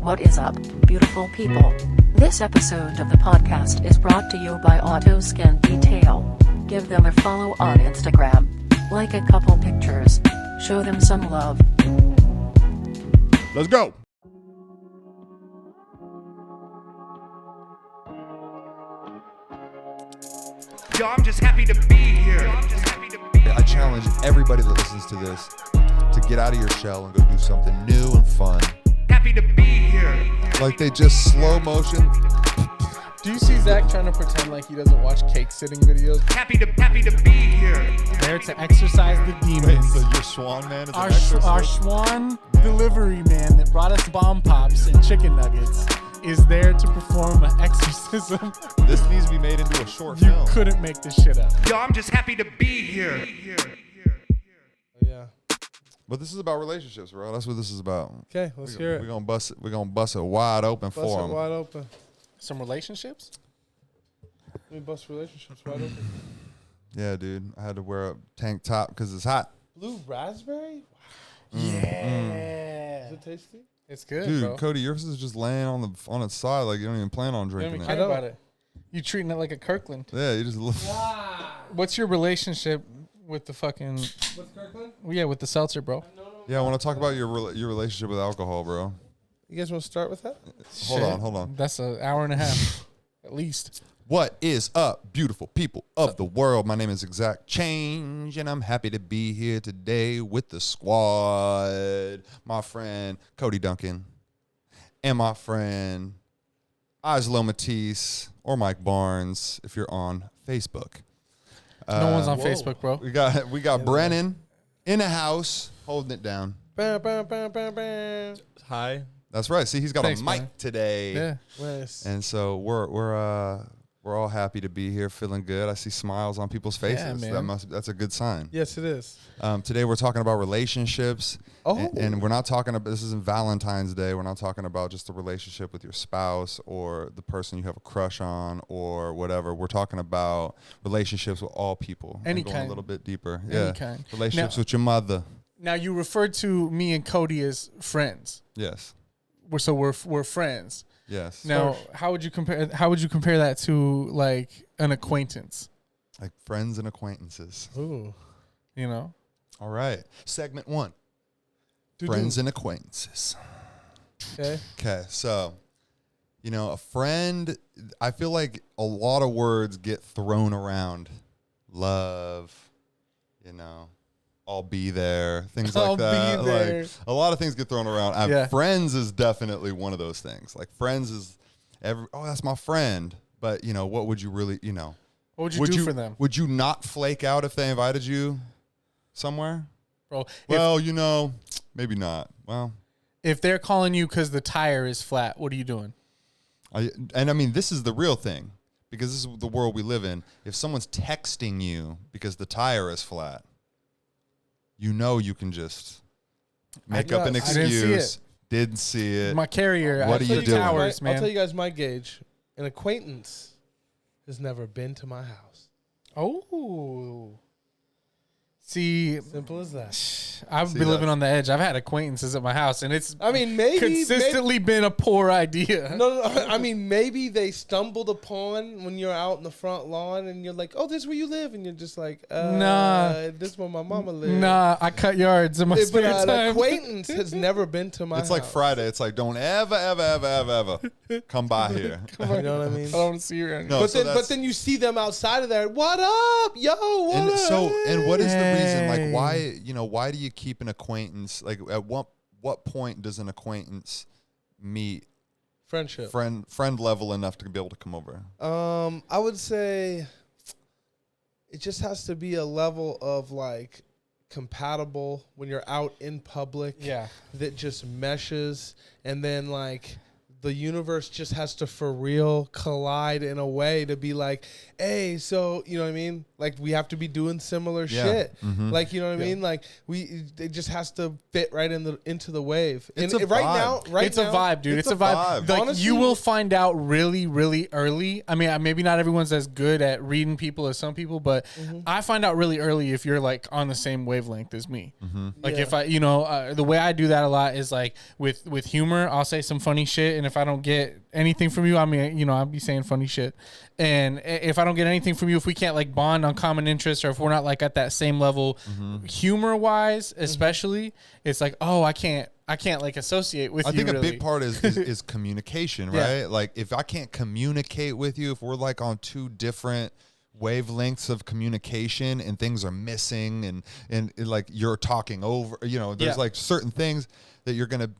What is up, beautiful people? This episode of the podcast is brought to you by Auto Skin Detail. Give them a follow on Instagram. Like a couple pictures. Show them some love. Let's go. Yo, I'm just happy to be here. I challenge everybody that listens to this to get out of your shell and go do something new and fun. Happy to be here. Like they just slow motion. Do you see Zach trying to pretend like he doesn't watch cake sitting videos? Happy to be here. There to exorcise the demons. Wait, so your swan man is Our an exorcist? our Swan delivery man that brought us bomb pops and chicken nuggets is there to perform an exorcism. This needs to be made into a short You film. couldn't make this shit up. Yo, I'm just happy to be here. Yeah. But this is about relationships, bro. That's what this is about. Okay, let's hear it. We're gonna bust it. We're gonna bust it wide open Bust for it them. wide open. Some relationships? Let me bust relationships wide open. Yeah, dude. I had to wear a tank top because it's hot. Blue raspberry? Yeah. Is it tasty? It's good, Dude, bro. Cody, yours is just laying on its side like you don't even plan on You don't drinking even it. care about it. You treating it like a Kirkland. Yeah, you just look. What's your relationship with the fucking... With Kirkland? Yeah, with the seltzer, bro. Yeah, I want to talk about your relationship with alcohol, bro. You guys want to start with that? Hold on. That's an hour and a half, at least. What is up, beautiful people of the world? My name is Exact Change, and I'm happy to be here today with the squad. My friend Cody Duncan and my friend Islo Matisse or Mike Barnes if you're on Facebook. No one's on Whoa. Facebook, bro. We got Brennan in the house holding it down. Bam, bam, bam, bam, bam. Hi. That's right. See, he's got Thanks, a mic man. today. Yeah. Nice. And so we're all happy to be here, feeling good. I see smiles on people's faces. man. That's a good sign. Yes, it is. Today we're talking about relationships. Oh. And we're not talking about, this isn't Valentine's Day. We're not talking about just the relationship with your spouse or the person you have a crush on or whatever. We're talking about relationships with all people. Any and going kind. a little bit deeper. Any kind. Relationships Now- with your mother. Now, you referred to me and Cody as friends. Yes. We're friends. Yes. Now, how would you compare that to like an acquaintance? Like friends and acquaintances. Ooh. You know? All right. Segment 1. Doo-doo. Friends and acquaintances. Okay. Okay, so, a friend, I feel like a lot of words get thrown around. Love, I'll be there, things like I'll be that. there. Like, a lot of things get thrown around. And Yeah. Friends is definitely one of those things. Like, friends is, that's my friend. But, what would you really, What would you do for them, Would you not flake out if they invited you somewhere? bro? Well, maybe not. Well, If they're calling you because the tire is flat, what are you doing? This is the real thing, because this is the world we live in. If someone's texting you because the tire is flat, you can just make up an I didn't see excuse. Didn't see it. My carrier. What at are you the doing? Towers, I'll tell man. you guys my gauge. An acquaintance has never been to my house. Oh. See, Simple as that. I've See been that? living on the edge. I've had acquaintances at my house, and it's I mean, maybe consistently been a poor idea. No. I mean, maybe they stumbled upon when you're out in the front lawn and you're like, "Oh, this is where you live," and you're just like, Nah. this is where my mama lives." Nah, I cut yards in my But spare an time. acquaintance has never been to my It's house. like Friday. It's like, don't ever come by here. You know what I mean? I don't want to see you around. No, But so but then you see them outside of there. What up, yo? What and up? so, and what is the reason? Like, Hey. why do you keep an acquaintance? Like, at what point does an acquaintance meet Friendship. friend level enough to be able to come over? I would say it just has to be a level of like compatible when you're out in public. Yeah. That just meshes, and then like the universe just has to for real collide in a way to be like, hey, so you know what I mean? Like we have to be doing similar shit. Like you know what I mean? Like it just has to fit right into the wave. It's and a right vibe. now, It's a vibe, dude. It's a vibe. Like, Honestly, you will find out really, really early. I mean, maybe not everyone's as good at reading people as some people, but I find out really early if you're like on the same wavelength as me. Like if I, the way I do that a lot is like with humor, I'll say some funny shit, and if I don't get anything from you, I mean, I'll be saying funny shit. And if I don't get anything from you, if we can't like bond on common interests, or if we're not like at that same level, humor wise, especially, it's like, oh, I can't like associate with you. I think really. a big part is communication, right? Like if I can't communicate with you, if we're like on two different wavelengths of communication and things are missing and like you're talking over, there's like certain things that you're going to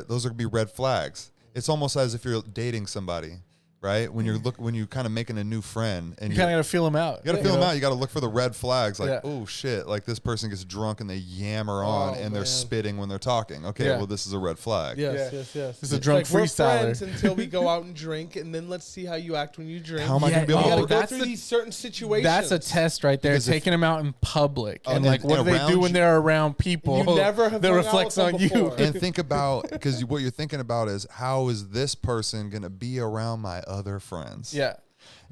those are going to be red flags. It's almost as if you're dating somebody, right? When you're kind of making a new friend, and you kind of got to feel them out. You got to feel them out. You got to look for the red flags. Like, oh shit! Like this person gets drunk and they yammer on, and they're spitting when they're talking. Okay, well this is a red flag. Yes. This is a drunk freestyler. We're friends until we go out and drink, and then let's see how you act when you drink. How am I going to be able You to? got to go through these certain situations. That's a test right there. Taking them out in public, and like what do they around do when they're around people? You never have that hung out reflects with them on you. before. And think about, because what you're thinking about is how is this person going to be around my other friends? Yeah.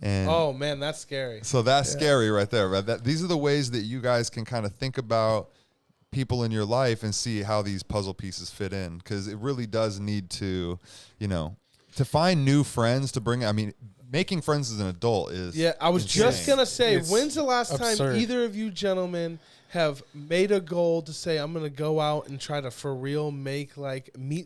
And oh man, that's scary. so that's scary right there, right? These are the ways that you guys can kind of think about people in your life and see how these puzzle pieces fit in, because it really does need to, to find new friends to bring. I mean, making friends as an adult is I was insane. just gonna say, It's when's the last absurd. time either of you gentlemen have made a goal to say, I'm gonna go out and try to for real meet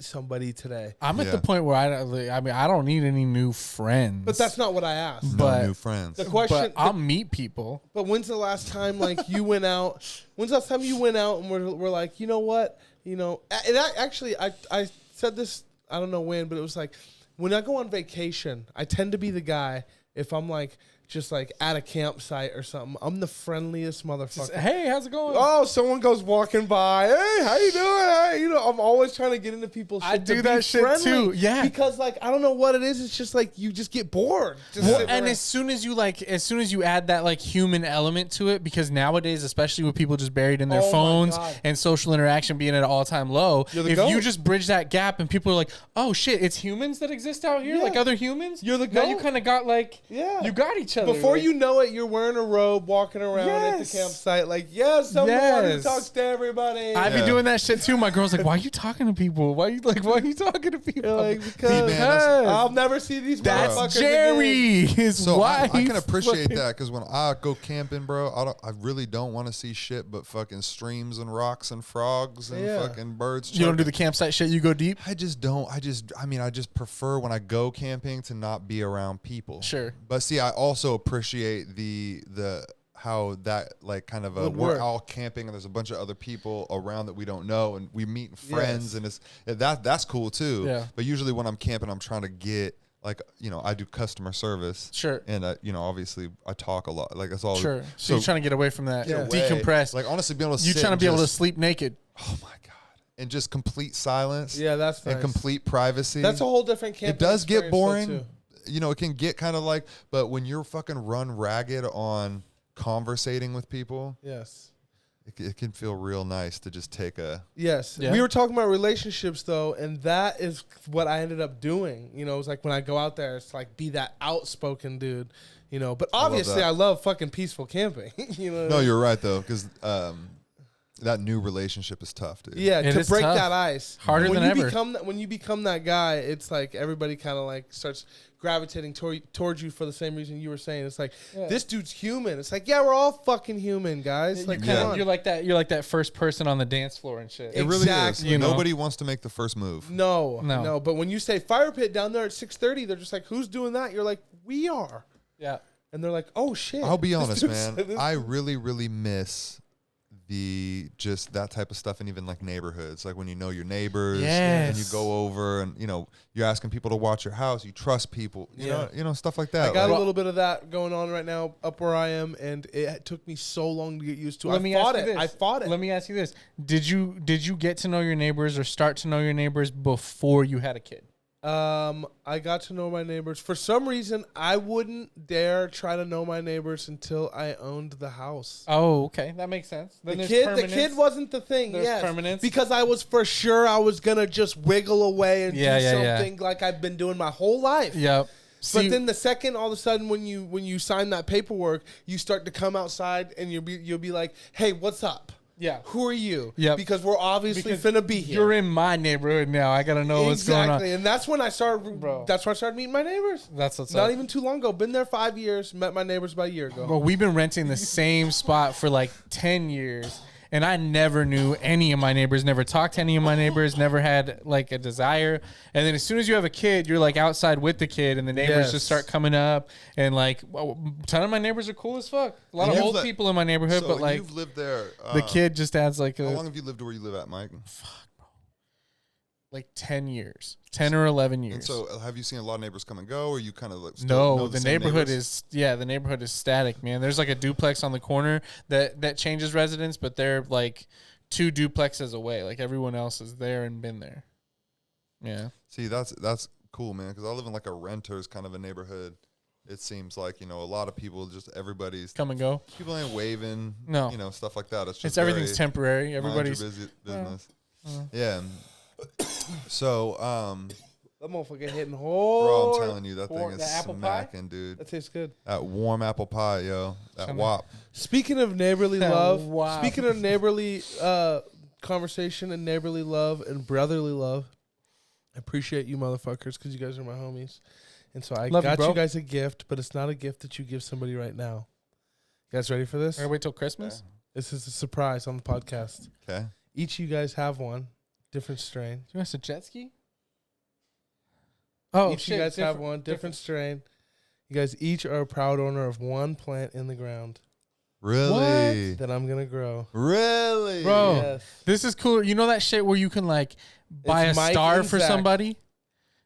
somebody today? I'm at the point where I don't need any new friends. But that's not what I asked. No new friends. The question, But I'll meet people. but when's the last time you went out? When's the last time you went out and we're like, you know what? Actually, I said this, I don't know when, but it was like, when I go on vacation, I tend to be the guy, if I'm like just like at a campsite or something, I'm the friendliest motherfucker. Hey, how's it going? Oh, someone goes walking by. Hey, how you doing? Hey, I'm always trying to get into people's shit. I to do be that shit friendly. too. Yeah. Because like I don't know what it is. It's just like you just get bored. Just Well, sitting and around. as soon as you add that like human element to it, because nowadays, especially with people just buried in their Oh my phones God. and social interaction being at an all-time low, You're the if goat. you just bridge that gap and people are like, oh shit, it's humans that exist out here, Yeah. like other humans. You're the Now you goat. kind of got like, Yeah. you got each other. Before like- you know it, you're wearing a robe, walking around at the Yes. campsite. Like, yes, I'm the one who Yes. talks to everybody. I be doing that shit too. My girl's like, why are you talking to people? Why are you talking to people? You're like, because man, that's- I'll never see these That's motherfuckers Jerry. again. His So I wife. can appreciate that, because when I go camping, bro, I really don't want to see shit but fucking streams and rocks and frogs and Yeah. fucking birds. You don't do chirping. the campsite shit. You go deep. I just don't. I just prefer when I go camping to not be around people. Sure. But see, I also appreciate the how that like kind of Would we're work. all camping and there's a bunch of other people around that we don't know and we meet friends Yes. and that's cool too. Yeah. But usually when I'm camping, I'm trying to get like I do customer service. Sure. And obviously I talk a lot. Like that's all. Sure. So you're trying to get away from that. Yeah. Decompress. Like honestly, being able to You sit trying to and be able to just- sleep naked. Oh my god. And just complete silence. Yeah, that's nice. And complete privacy. That's a whole different camping. It does get experience, boring. though, too. It can get kind of like, but when you're fucking run ragged on conversating with people, Yes. it can feel real nice to just take a. Yes. Yeah. We were talking about relationships though, and that is what I ended up doing. It was like when I go out there, it's like be that outspoken dude, But obviously, that. I love fucking peaceful camping. No, you're right though, because that new relationship is tough, dude. Yeah, It to is break tough. that ice. Harder when than you ever. When you become that guy, it's like everybody kind of like starts gravitating towards you for the same reason you were saying. It's like this dude's human. It's like we're all fucking human, guys. Like Yeah. come on. You're like that first person on the dance floor and shit. It really Exactly. is. Nobody wants to make the first move. No. But when you say fire pit down there at 6:30, they're just like, who's doing that? You're like, we are. Yeah. And they're like, oh shit. I'll be This honest, dude man. said this- I really, really miss just that type of stuff, and even like neighborhoods, like when you know your neighbors and you Yes. go over and you're asking people to watch your house, you trust people, you know stuff like that. I got Like, a little bit of that going on right now up where I am, and it took me so long to get used to. Let me ask you this. I fought it. Let me ask you this: Did you get to know your neighbors or start to know your neighbors before you had a kid? I got to know my neighbors. For some reason, I wouldn't dare try to know my neighbors until I owned the house. Oh, okay, that makes sense. Then The there's kid wasn't the thing. There's Yes, permanence. because I was for sure I was gonna just wiggle away and do Yeah. something like I've been doing my whole life. Yep. But then the second, all of a sudden, when you sign that paperwork, you start to come outside and you'll be like, "Hey, what's up? Yeah. Who are you? Yep. Because we're obviously finna be here. You're in my neighborhood now. I gotta know what's going on. Exactly, and that's when I started. Bro. That's when I started meeting my neighbors. That's what's Not up. even too long ago. Been there 5 years. Met my neighbors about a year ago. Well, we've been renting the same spot for like 10 years. And I never knew any of my neighbors, never talked to any of my neighbors, never had like a desire. And then as soon as you have a kid, you're like outside with the kid, and the neighbors just start coming up. And like, a ton of my neighbors are cool as fuck. A lot of old people in my neighborhood, So but like, you've lived there. the kid just adds like How long have you lived where you live at, Mike? like 10 years, 10 or 11 years. And so have you seen a lot of neighbors come and go, or you kind of like still No, know the same neighborhood neighbors? the neighborhood is static, man. There's like a duplex on the corner that changes residents, but they're like 2 duplexes away. Like everyone else is there and been there. Yeah. See, that's cool, man, because I live in like a renters kind of a neighborhood. It seems like, a lot of people, just everybody's Come and go. people ain't waving, No. stuff like that. It's just It's everything's very temporary. mind your Everybody's business. Yeah. So, That motherfucker hitting bro, hard. I'm telling you, that thing Or is the apple pie? smacking, dude. That tastes good. That warm apple pie, yo. That wop. Speaking of neighborly love, Wow. speaking of neighborly conversation and neighborly love and brotherly love, I appreciate you motherfuckers because you guys are my homies. And so I Love you, got bro. you guys a gift, but it's not a gift that you give somebody right now. You guys ready for this? Gotta wait till Christmas. This is a surprise on the podcast. Okay. Each of you guys have one, different strain. Do you want a jet ski? Oh, Each of you guys have one, different strain. You guys each are a proud owner of one plant in the ground Really? that I'm going to grow. Really? Bro, Yes. this is cool. You know that shit where you can like buy It's a Mike star and for Zach. somebody?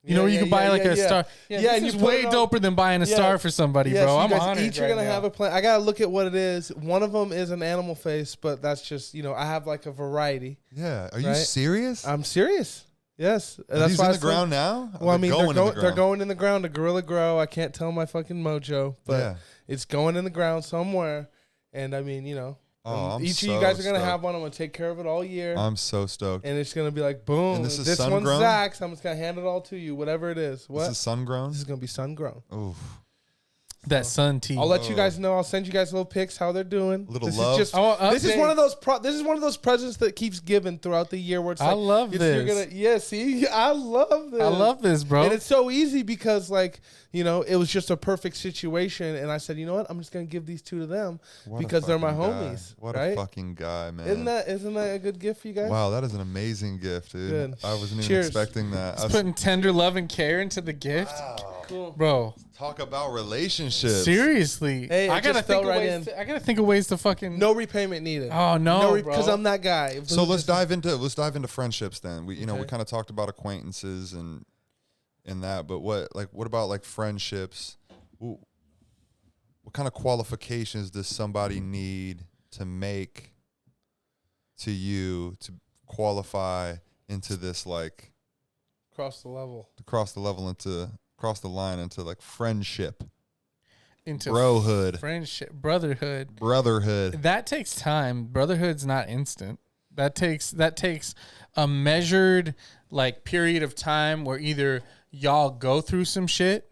You Yeah, know, you yeah, can buy yeah, like yeah, a yeah. star. Yeah, Yeah, and this you is put way it on- doper than buying a Yeah. star for somebody, Yeah, bro. so you I'm guys honored each are right gonna now. have a plant. I gotta look at what it is. One of them is an animal face, but that's just I have like a variety. Yeah. Are you Right? serious? I'm serious. Yes, Are that's these why in I the said- ground now? Well, I mean, they're in the going ground? in the ground to Gorilla Grow. I can't tell my fucking mojo, but Yeah. it's going in the ground somewhere. And I mean, Oh, I'm each of you so guys are gonna stoked. have one. I'm gonna take care of it all year. I'm so stoked. And it's gonna be like boom. And this is one's sun-grown? Zach's. I'm just gonna hand it all to you, whatever it is. What? This is sun grown? This is gonna be sun grown. Oof. That sun tea. I'll let you guys know. I'll send you guys little pics how they're doing. Little this love. Is just, I want this is updates. one of those. This is one of those presents that keeps giving throughout the year. Where it's I like, love You're this. gonna, yeah. See, I love this. I love this, bro. And it's so easy because, it was just a perfect situation. And I said, you know what? I'm just gonna give these 2 to them What a because they're my fucking guy. homies. What right? a fucking guy, man. Isn't that a good gift for you guys? Wow, that is an amazing gift, dude. Good. I wasn't even Cheers. expecting that. Just putting tender love and care into the gift, Cool. bro. Talk about relationships. Seriously, Hey, it I gotta just fell think of right ways. in. I gotta think of ways to fucking. No repayment needed. Oh no, bro. because I'm that guy. So let's dive into friendships then. We we Okay. kind of talked about acquaintances and that, but what about like friendships? What kind of qualifications does somebody need to make to you to qualify into this, like, cross the level. to cross the line into like friendship, into brohood, friendship, brotherhood. brotherhood? That takes time. Brotherhood's not instant. That takes a measured like period of time where either y'all go through some shit,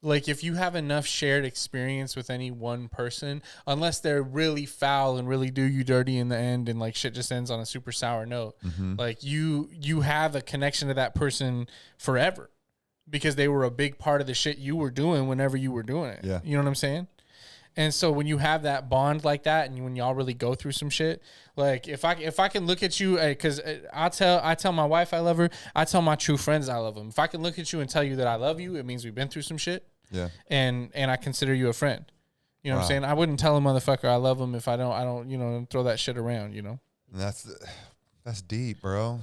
like if you have enough shared experience with any one person, unless they're really foul and really do you dirty in the end and like shit just ends on a super sour note, like you have a connection to that person forever because they were a big part of the shit you were doing whenever you were doing it. Yeah. You know what I'm saying? And so when you have that bond like that, and when y'all really go through some shit, like if I can look at you, because I tell my wife I love her, I tell my true friends I love them. If I can look at you and tell you that I love you, it means we've been through some shit. Yeah. And I consider you a friend. You know what I'm Wow. saying? I wouldn't tell a motherfucker I love him if I don't throw that shit around. And that's deep, bro.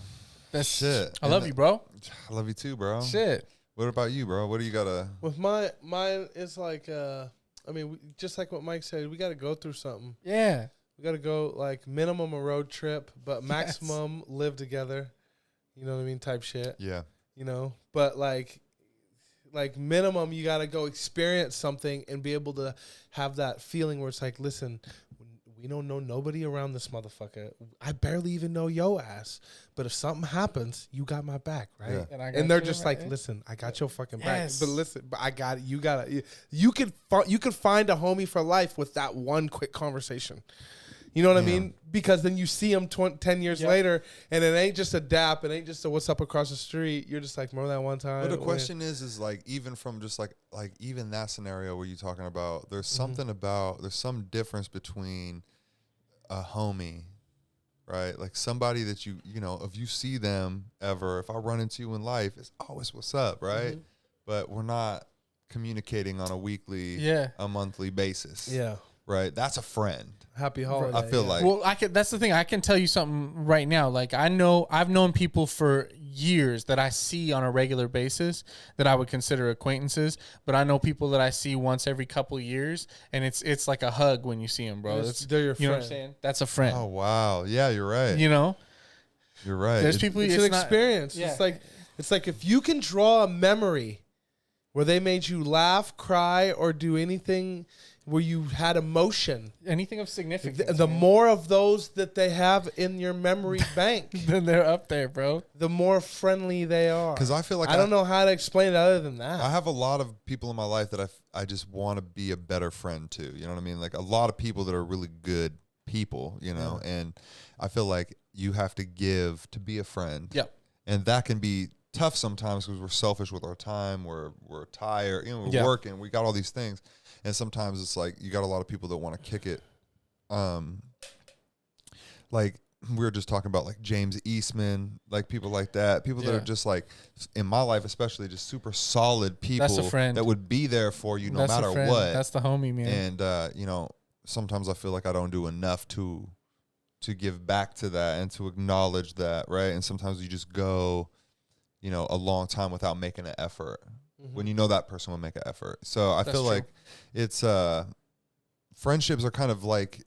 That's Shit. I love you, bro. I love you too, bro. Shit. What about you, bro? What do you gotta? With mine is like, just like what Mike said, we got to go through something. Yeah. We got to go like minimum a road trip, but maximum live together. You know what I mean? Type shit. Yeah. you know, but like minimum, you got to go experience something and be able to have that feeling where it's like, listen, we don't know nobody around this motherfucker. I barely even know yo ass. But if something happens, you got my back, right? Yeah. And they're just like, listen, I got your fucking back. But listen, but I got it. You got it. You could find a homie for life with that one quick conversation. You know what I mean? Because then you see them 10 years later, and it ain't just a dap. It ain't just a what's up across the street. You're just like, remember that one time? But the question is like, even from just like even that scenario where you're talking about, there's something about, there's some difference between a homie, right? Like somebody that you know, if you see them ever, if I run into you in life, it's always what's up, right? But we're not communicating on a weekly, a monthly basis. Yeah. Right? That's a friend. Happy holiday. I feel like. Well, that's the thing. I can tell you something right now. Like I've known people for years that I see on a regular basis that I would consider acquaintances, but I know people that I see once every couple of years, and it's like a hug when you see them, bro. They're your friend. You know what I'm saying? That's a friend. Oh wow. Yeah, you're right. You know? You're right. There's people It's an experience. Yeah. It's like if you can draw a memory where they made you laugh, cry, or do anything where you had emotion, anything of significance. the more of those that they have in your memory bank, then they're up there, bro. the more friendly they are. Because I feel like I don't know how to explain it other than that. I have a lot of people in my life that I just want to be a better friend to. You know what I mean? Like a lot of people that are really good people, you know, and I feel like you have to give to be a friend. Yep. And that can be tough sometimes because we're selfish with our time. We're tired. You know, we're working. We got all these things. And sometimes it's like you got a lot of people that want to kick it. Like we were just talking about like James Eastman, like people like that. People that are just like, in my life especially, just super solid people. That's a friend. That would be there for you no matter what. That's the homie, man. And, you know, sometimes I feel like I don't do enough to give back to that and to acknowledge that, right? And sometimes you just go, you know, a long time without making an effort when you know that person will make an effort. So I feel like it's friendships are kind of like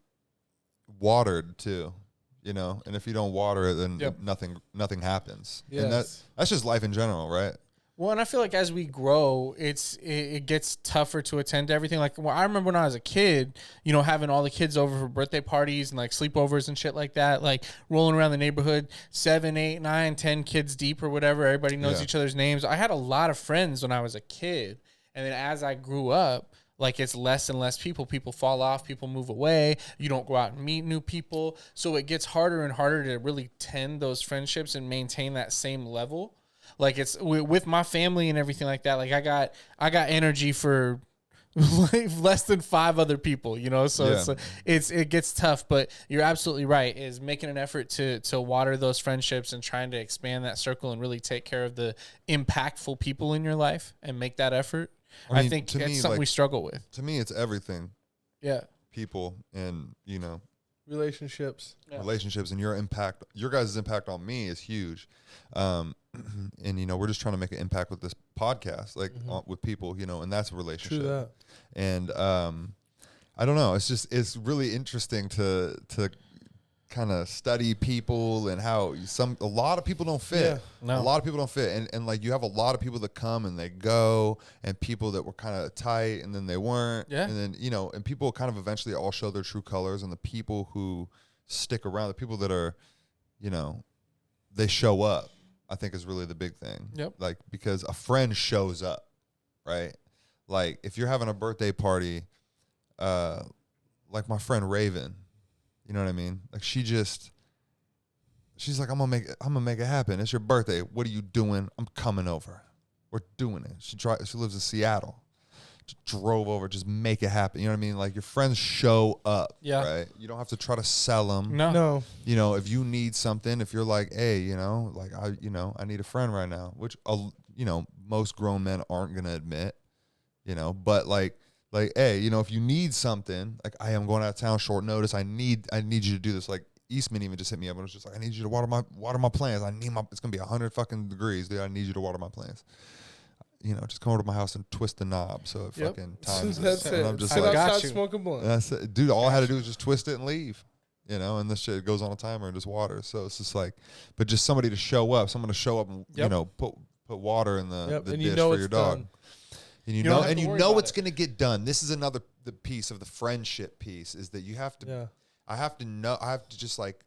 watered too, you know, and if you don't water it, then nothing happens. Yes. And that's just life in general, right? Well, and I feel like as we grow, it gets tougher to attend to everything. Like, well, I remember when I was a kid, you know, having all the kids over for birthday parties and like sleepovers and shit like that, like rolling around the neighborhood, 7, 8, 9, 10 kids deep or whatever. Everybody knows each other's names. I had a lot of friends when I was a kid. And then as I grew up, like it's less and less people. People fall off. People move away. You don't go out and meet new people. So it gets harder and harder to really tend those friendships and maintain that same level. Like it's with my family and everything like that. Like I got energy for like less than 5 other people, you know. So it gets tough. But you're absolutely right. Is making an effort to water those friendships and trying to expand that circle and really take care of the impactful people in your life and make that effort. I think it's something we struggle with. To me, it's everything. Yeah. People and, you know, relationships, and your guys' impact on me is huge. And you know, we're just trying to make an impact with this podcast, like with people, you know, and that's a relationship. True that. And I don't know, it's really interesting to kind of study people and how a lot of people don't fit. A lot of people don't fit, and like you have a lot of people that come and they go, and people that were kind of tight and then they weren't, and then, you know, and people kind of eventually all show their true colors, and the people who stick around, the people that are, you know, they show up, I think is really the big thing. Like, because a friend shows up, right? Like if you're having a birthday party, like my friend Raven, you know what I mean? Like she's like, I'm gonna make it happen. It's your birthday. What are you doing? I'm coming over. We're doing it. She lives in Seattle. Just drove over, just make it happen. You know what I mean? Like your friends show up, right? You don't have to try to sell them. No. You know, if you need something, if you're like, hey, you know, like I need a friend right now, which you know, most grown men aren't gonna admit, you know, but like, hey, you know, if you need something, like I am going out of town, short notice, I need you to do this. Like Eastman even just hit me up and was just like, I need you to water my plants. It's gonna be 100 fucking degrees, dude. I need you to water my plants. You know, just come over to my house and twist the knob so it fucking times. That's it. And I'm just Sit like, outside smoking blunt. that's it. Dude, all I had to do was just twist it and leave. You know, and this shit goes on a timer and just water. So it's just like, but just somebody to show up, someone to show up and, you know, put water in the and dish for your dog. done. And you don't know, have and to you worry know about it's going to get done. This is another the piece of the friendship piece is that you have to. Yeah. I have to just like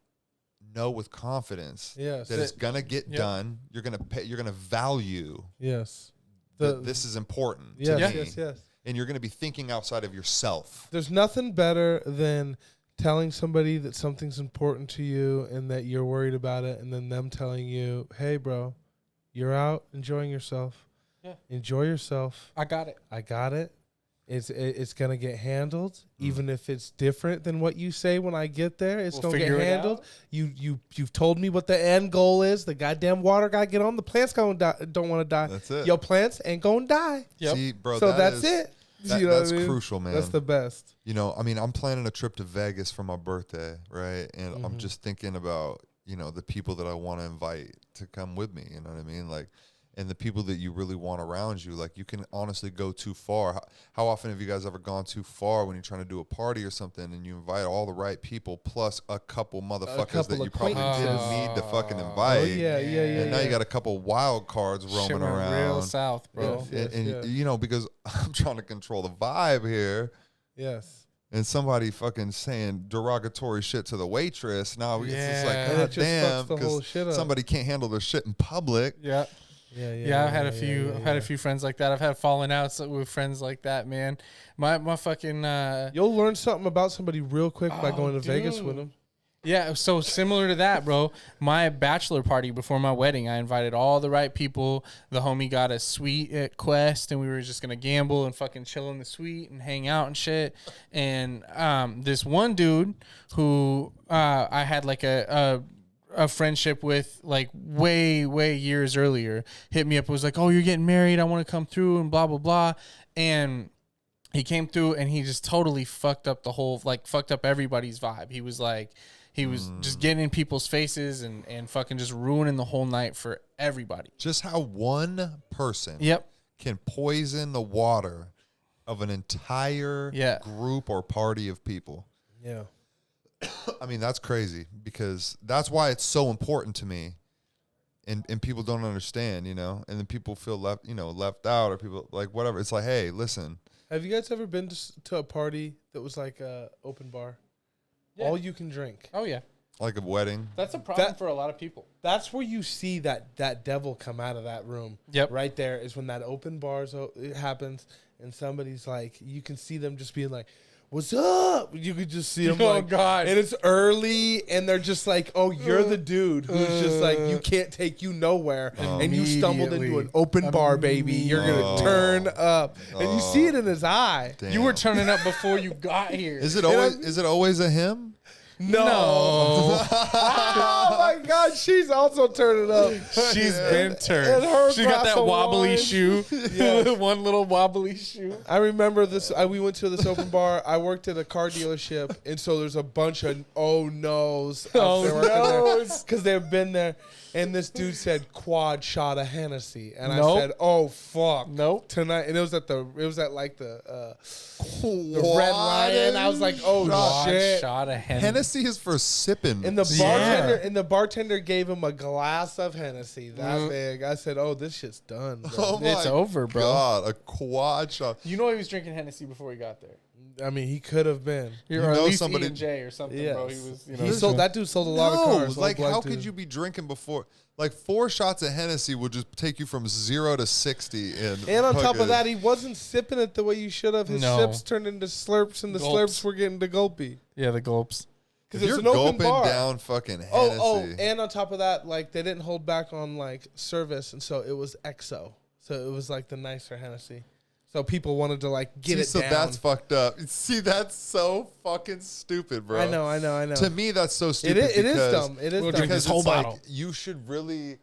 know with confidence Yes. that it's going to get done. You're going to pay. You're going to value. Yes. That this is important Yes, to me. yes. And you're going to be thinking outside of yourself. There's nothing better than telling somebody that something's important to you and that you're worried about it, and then them telling you, "Hey, bro, you're out enjoying yourself. Yeah. Enjoy yourself. I got it. I got it. It's gonna get handled, even if it's different than what you say when I get there. It's We'll gonna get figure it handled. out. You've told me what the end goal is. The goddamn water gotta get on. The plants don't want to die. That's it. Your plants ain't gonna die. Yep. See, bro, So that that's is- it. that- You know that's what I mean? crucial, man. That's the best. You know, I mean, I'm planning a trip to Vegas for my birthday, right? And Mm-hmm. I'm just thinking about, you know, the people that I want to invite to come with me, you know what I mean? Like, and the people that you really want around you, like you can honestly go too far. How often have you guys ever gone too far when you're trying to do a party or something and you invite all the right people plus a couple motherfuckers couple that you probably didn't acquaintances. need to fucking invite? Oh yeah. And now you got a couple wild cards Shit roaming went around. real south, bro. Yes. And you know, because I'm trying to control the vibe here. Yes. And somebody fucking saying derogatory shit to the waitress. Now it's just like, Yeah. And God it just damn, fucks the whole shit because up. somebody can't handle their shit in public. Yeah. Yeah. I've had a few. I've had a few friends like that. I've had falling outs with friends like that, man. My fucking You'll learn something about somebody real quick by going to Vegas dude. with them. yeah. So similar to that, bro. My bachelor party before my wedding, I invited all the right people. The homie got a suite at Quest, and we were just gonna gamble and fucking chill in the suite and hang out and shit. And this one dude who I had like a friendship with like way years earlier hit me up, was like, "Oh, you're getting married, I want to come through," and blah blah blah. And he came through and he just totally fucked up the whole, like fucked up everybody's vibe. He was like, he was just getting in people's faces and fucking just ruining the whole night for everybody. Just how one person Yep. can poison the water of an entire Yeah. group or party of people. Yeah. I mean, that's crazy because that's why it's so important to me. And people don't understand, you know, and then people feel left out, or people like whatever. It's like, hey, listen, Have you guys ever been to a party that was like a open bar? Yeah. All you can drink. Oh yeah. like a wedding. That's a problem That- for a lot of people. That's where you see that devil come out of that room. Yep. Right there is when that open bars it happens, and somebody's like, you can see them just being like, "What's up?" You could just see them. Oh, like, God. And it's early, and they're just like, "Oh, you're the dude who's just like, you can't take you nowhere, and you stumbled into an Immediately. open bar, baby. You're gonna turn up, and you see it in his eye." Damn. You were turning up before you got here. Is it always a him? No. No. Oh my God, she's also turning up. She's been And turned. her She got glass that of wobbly wine. shoe. Yes. One little wobbly shoe. I remember this. We went to this open bar. I worked at a car dealership, and so there's a bunch of oh no's. Because they've been there. And this dude said quad shot of Hennessy, and Nope. I said, "Oh fuck, Nope. tonight." And it was at the Red Lion. I was like, "Oh Quad shit." shot of Hennessy is for sipping. And the bartender gave him a glass of Hennessy that big. I said, "Oh, this shit's done, bro." Oh It's my over, bro. God, a quad shot. You know he was drinking Hennessy before he got there. I mean, he could have been. Or know at least somebody- E&J or something, Yes. bro. He was, He sold that dude sold a lot of cars. Like, Old black how dude. could you be drinking before? Like 4 shots of Hennessy will just take you from 0 to 60. And on top of that, he wasn't sipping it the way you should have. His No. sips turned into slurps, and the Gulps. slurps were getting to gulpy. Yeah, the gulps. if Because you're it's an open gulping bar. down fucking Hennessy. And on top of that, like they didn't hold back on like service, and so it was XO. So it was like the nicer Hennessy. So people wanted to like get See, it so down. that's fucked up. See, that's so fucking stupid, bro. I know. To me, that's so It stupid. is, it is because- dumb. It is We'll dumb. drink Because this whole it's like, bottle. you should really.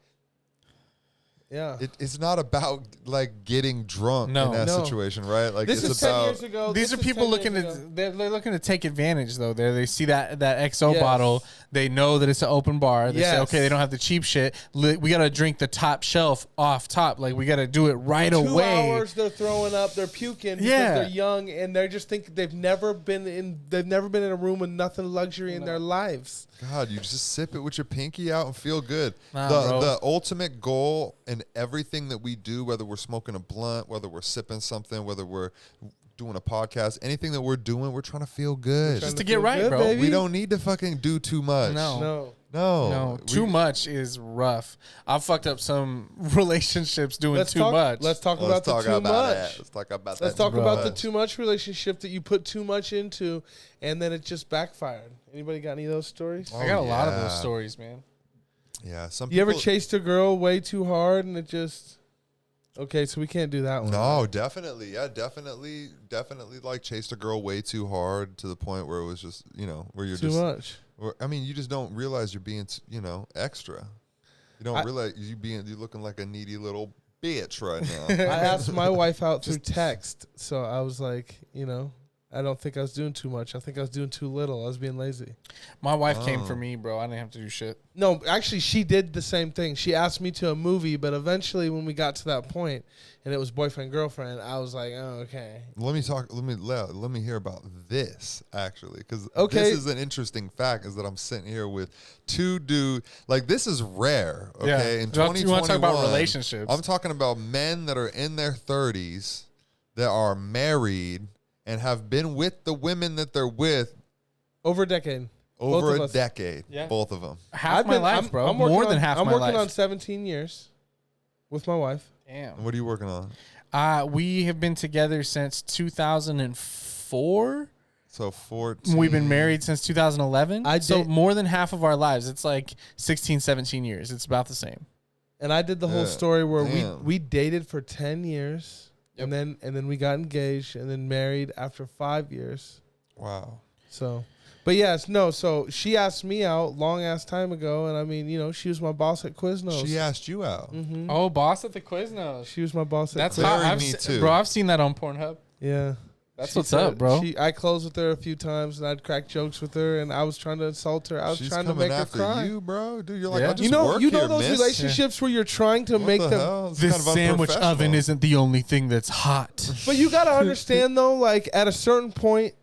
Yeah. It's not about like getting drunk No. in that No. situation, right? Like This it's is 10 about. years ago. These This are is people 10 looking years to ago. they're looking to take advantage though. They see that XO Yes. bottle. They know that it's an open bar. They say, Yes. okay, they don't have the cheap shit. We got to drink the top shelf off top. Like we got to do it right 2 away. hours they're throwing up, they're puking because Yeah. they're young and they just think they've never been in a room with nothing luxury in their lives. God, you just sip it with your pinky out and feel good. Nah, bro. The ultimate goal and everything that we do, whether we're smoking a blunt, whether we're sipping something, whether we're doing a podcast, anything that we're doing, we're trying to feel good. Just to get right, bro. baby. We don't need to fucking do too much. No. No. Too much is rough. I've fucked up some relationships doing too much. Let's talk about the too much. Let's talk about Let's talk about the too much relationship that you put too much into, and then it just backfired. Anybody got any of those stories? I got a lot of those stories, man. Yeah. Some You people, ever chased a girl way too hard and it just... Okay, so we can't do that one. No, definitely. Yeah, definitely like chased a girl way too hard to the point where it was just, where you're Too just... much. I mean, you just don't realize you're being, extra. You don't realize you're looking like a needy little bitch right now. I asked my wife out through text, so I was like, I don't think I was doing too much. I think I was doing too little. I was being lazy. My wife came for me, bro. I didn't have to do shit. No, actually, she did the same thing. She asked me to a movie, but eventually when we got to that point and it was boyfriend, girlfriend, I was like, oh, okay. Let me hear about this, actually, because Okay. this is an interesting fact, is that I'm sitting here with two dudes. Like, this is rare, okay? Yeah. In You wanna 2021, talk about relationships? I'm talking about men that are in their 30s that are married and have been with the women that they're with Over a decade. over Both of a us. decade. Yeah. Both of them. Half my life, bro. More than half my life. I'm working on 17 years with my wife. And Damn. what are you working on? We have been together since 2004. So 14. We've been married since 2011. So did- more than half of our lives. It's like 16, 17 years. It's about the same. And I did the whole Yeah. story where Damn. we dated for 10 years. Yep. And then we got engaged and then married after 5 years. Wow. So, but yes, no. So she asked me out long ass time ago, and I mean, she was my boss at Quiznos. She asked you out. Mm-hmm. Oh, boss at the Quiznos. She was my boss at That's Quiznos. hot. Marry me too. Bro, I've seen that on Pornhub. Yeah. That's She what's said- up, bro. I closed with her a few times, and I'd crack jokes with her, and I was trying to insult her. I was She's trying to coming make her after cry. you, bro. Dude, you're like, Yeah. I just work you know here, those miss. relationships where you're trying to What make the them. hell? It's This kind of sandwich oven unprofessional. isn't the only thing that's hot. But you gotta understand though, like at a certain point,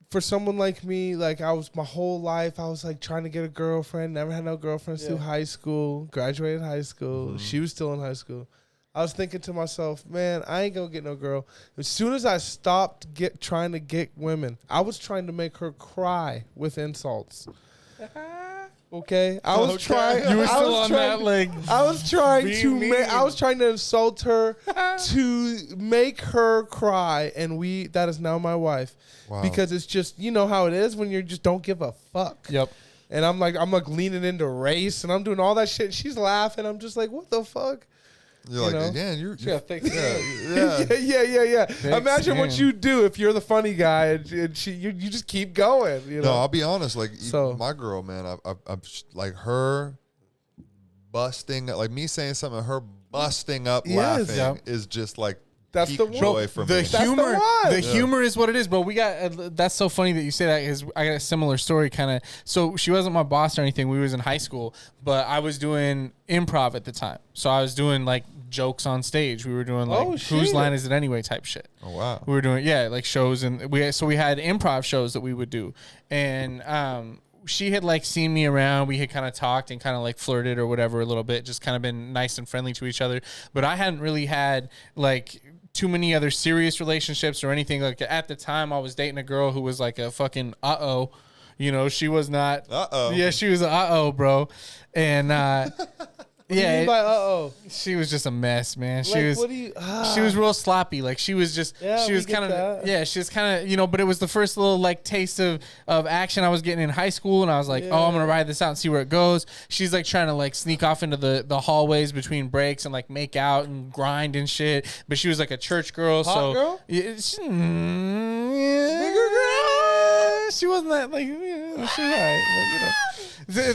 for someone like me, like my whole life, I was like trying to get a girlfriend. Never had no girlfriends through high school. Graduated high school. Mm-hmm. She was still in high school. I was thinking to myself, man, I ain't gonna get no girl. As soon as I stopped trying to get women, I was trying to make her cry with insults. Okay, I was trying. You were I still was on trying- that, like, I was trying Be to mean. I was trying to insult her to make her cry, and that is now my wife. Wow. Because it's just, you know how it is when you just don't give a fuck. Yep. And I'm like leaning into race, and I'm doing all that shit. She's laughing. I'm just like, what the fuck? You're like, know? yeah, you're She got thick yeah. yeah. Thick Imagine what skin. you do if you're the funny guy, and you just keep going. You know. No, I'll be honest. Like, So- my girl, man, I'm like her busting, like me saying something, her busting up Yes. laughing Yep. is just like That's peak the one. joy for The me. That's the humor, one. the humor is what it is, bro. We got that's so funny that you say that because I got a similar story, kind of. So she wasn't my boss or anything. We was in high school, but I was doing improv at the time. So I was doing like jokes on stage. We were doing like Oh, whose shit. line is it anyway type shit. Oh wow. We were doing like shows, and we had improv shows that we would do, and she had like seen me around. We had kind of talked and kind of like flirted or whatever a little bit, just kind of been nice and friendly to each other. But I hadn't really had like too many other serious relationships or anything. Like at the time, I was dating a girl who was like a fucking she was not. Yeah, she was a bro, and yeah, By she was just a mess, man. She Like, was. what do you? She was real sloppy. Like she was just, Yeah, she we was get kind of, that. yeah, she was kind of, but it was the first little like taste of action I was getting in high school. And I was like, oh, I'm going to ride this out and see where it goes. She's like trying to like sneak off into the hallways between breaks and like make out and grind and shit. But she was like a church girl. Hot girl? Yeah, bigger girl. She wasn't that like, she's all right.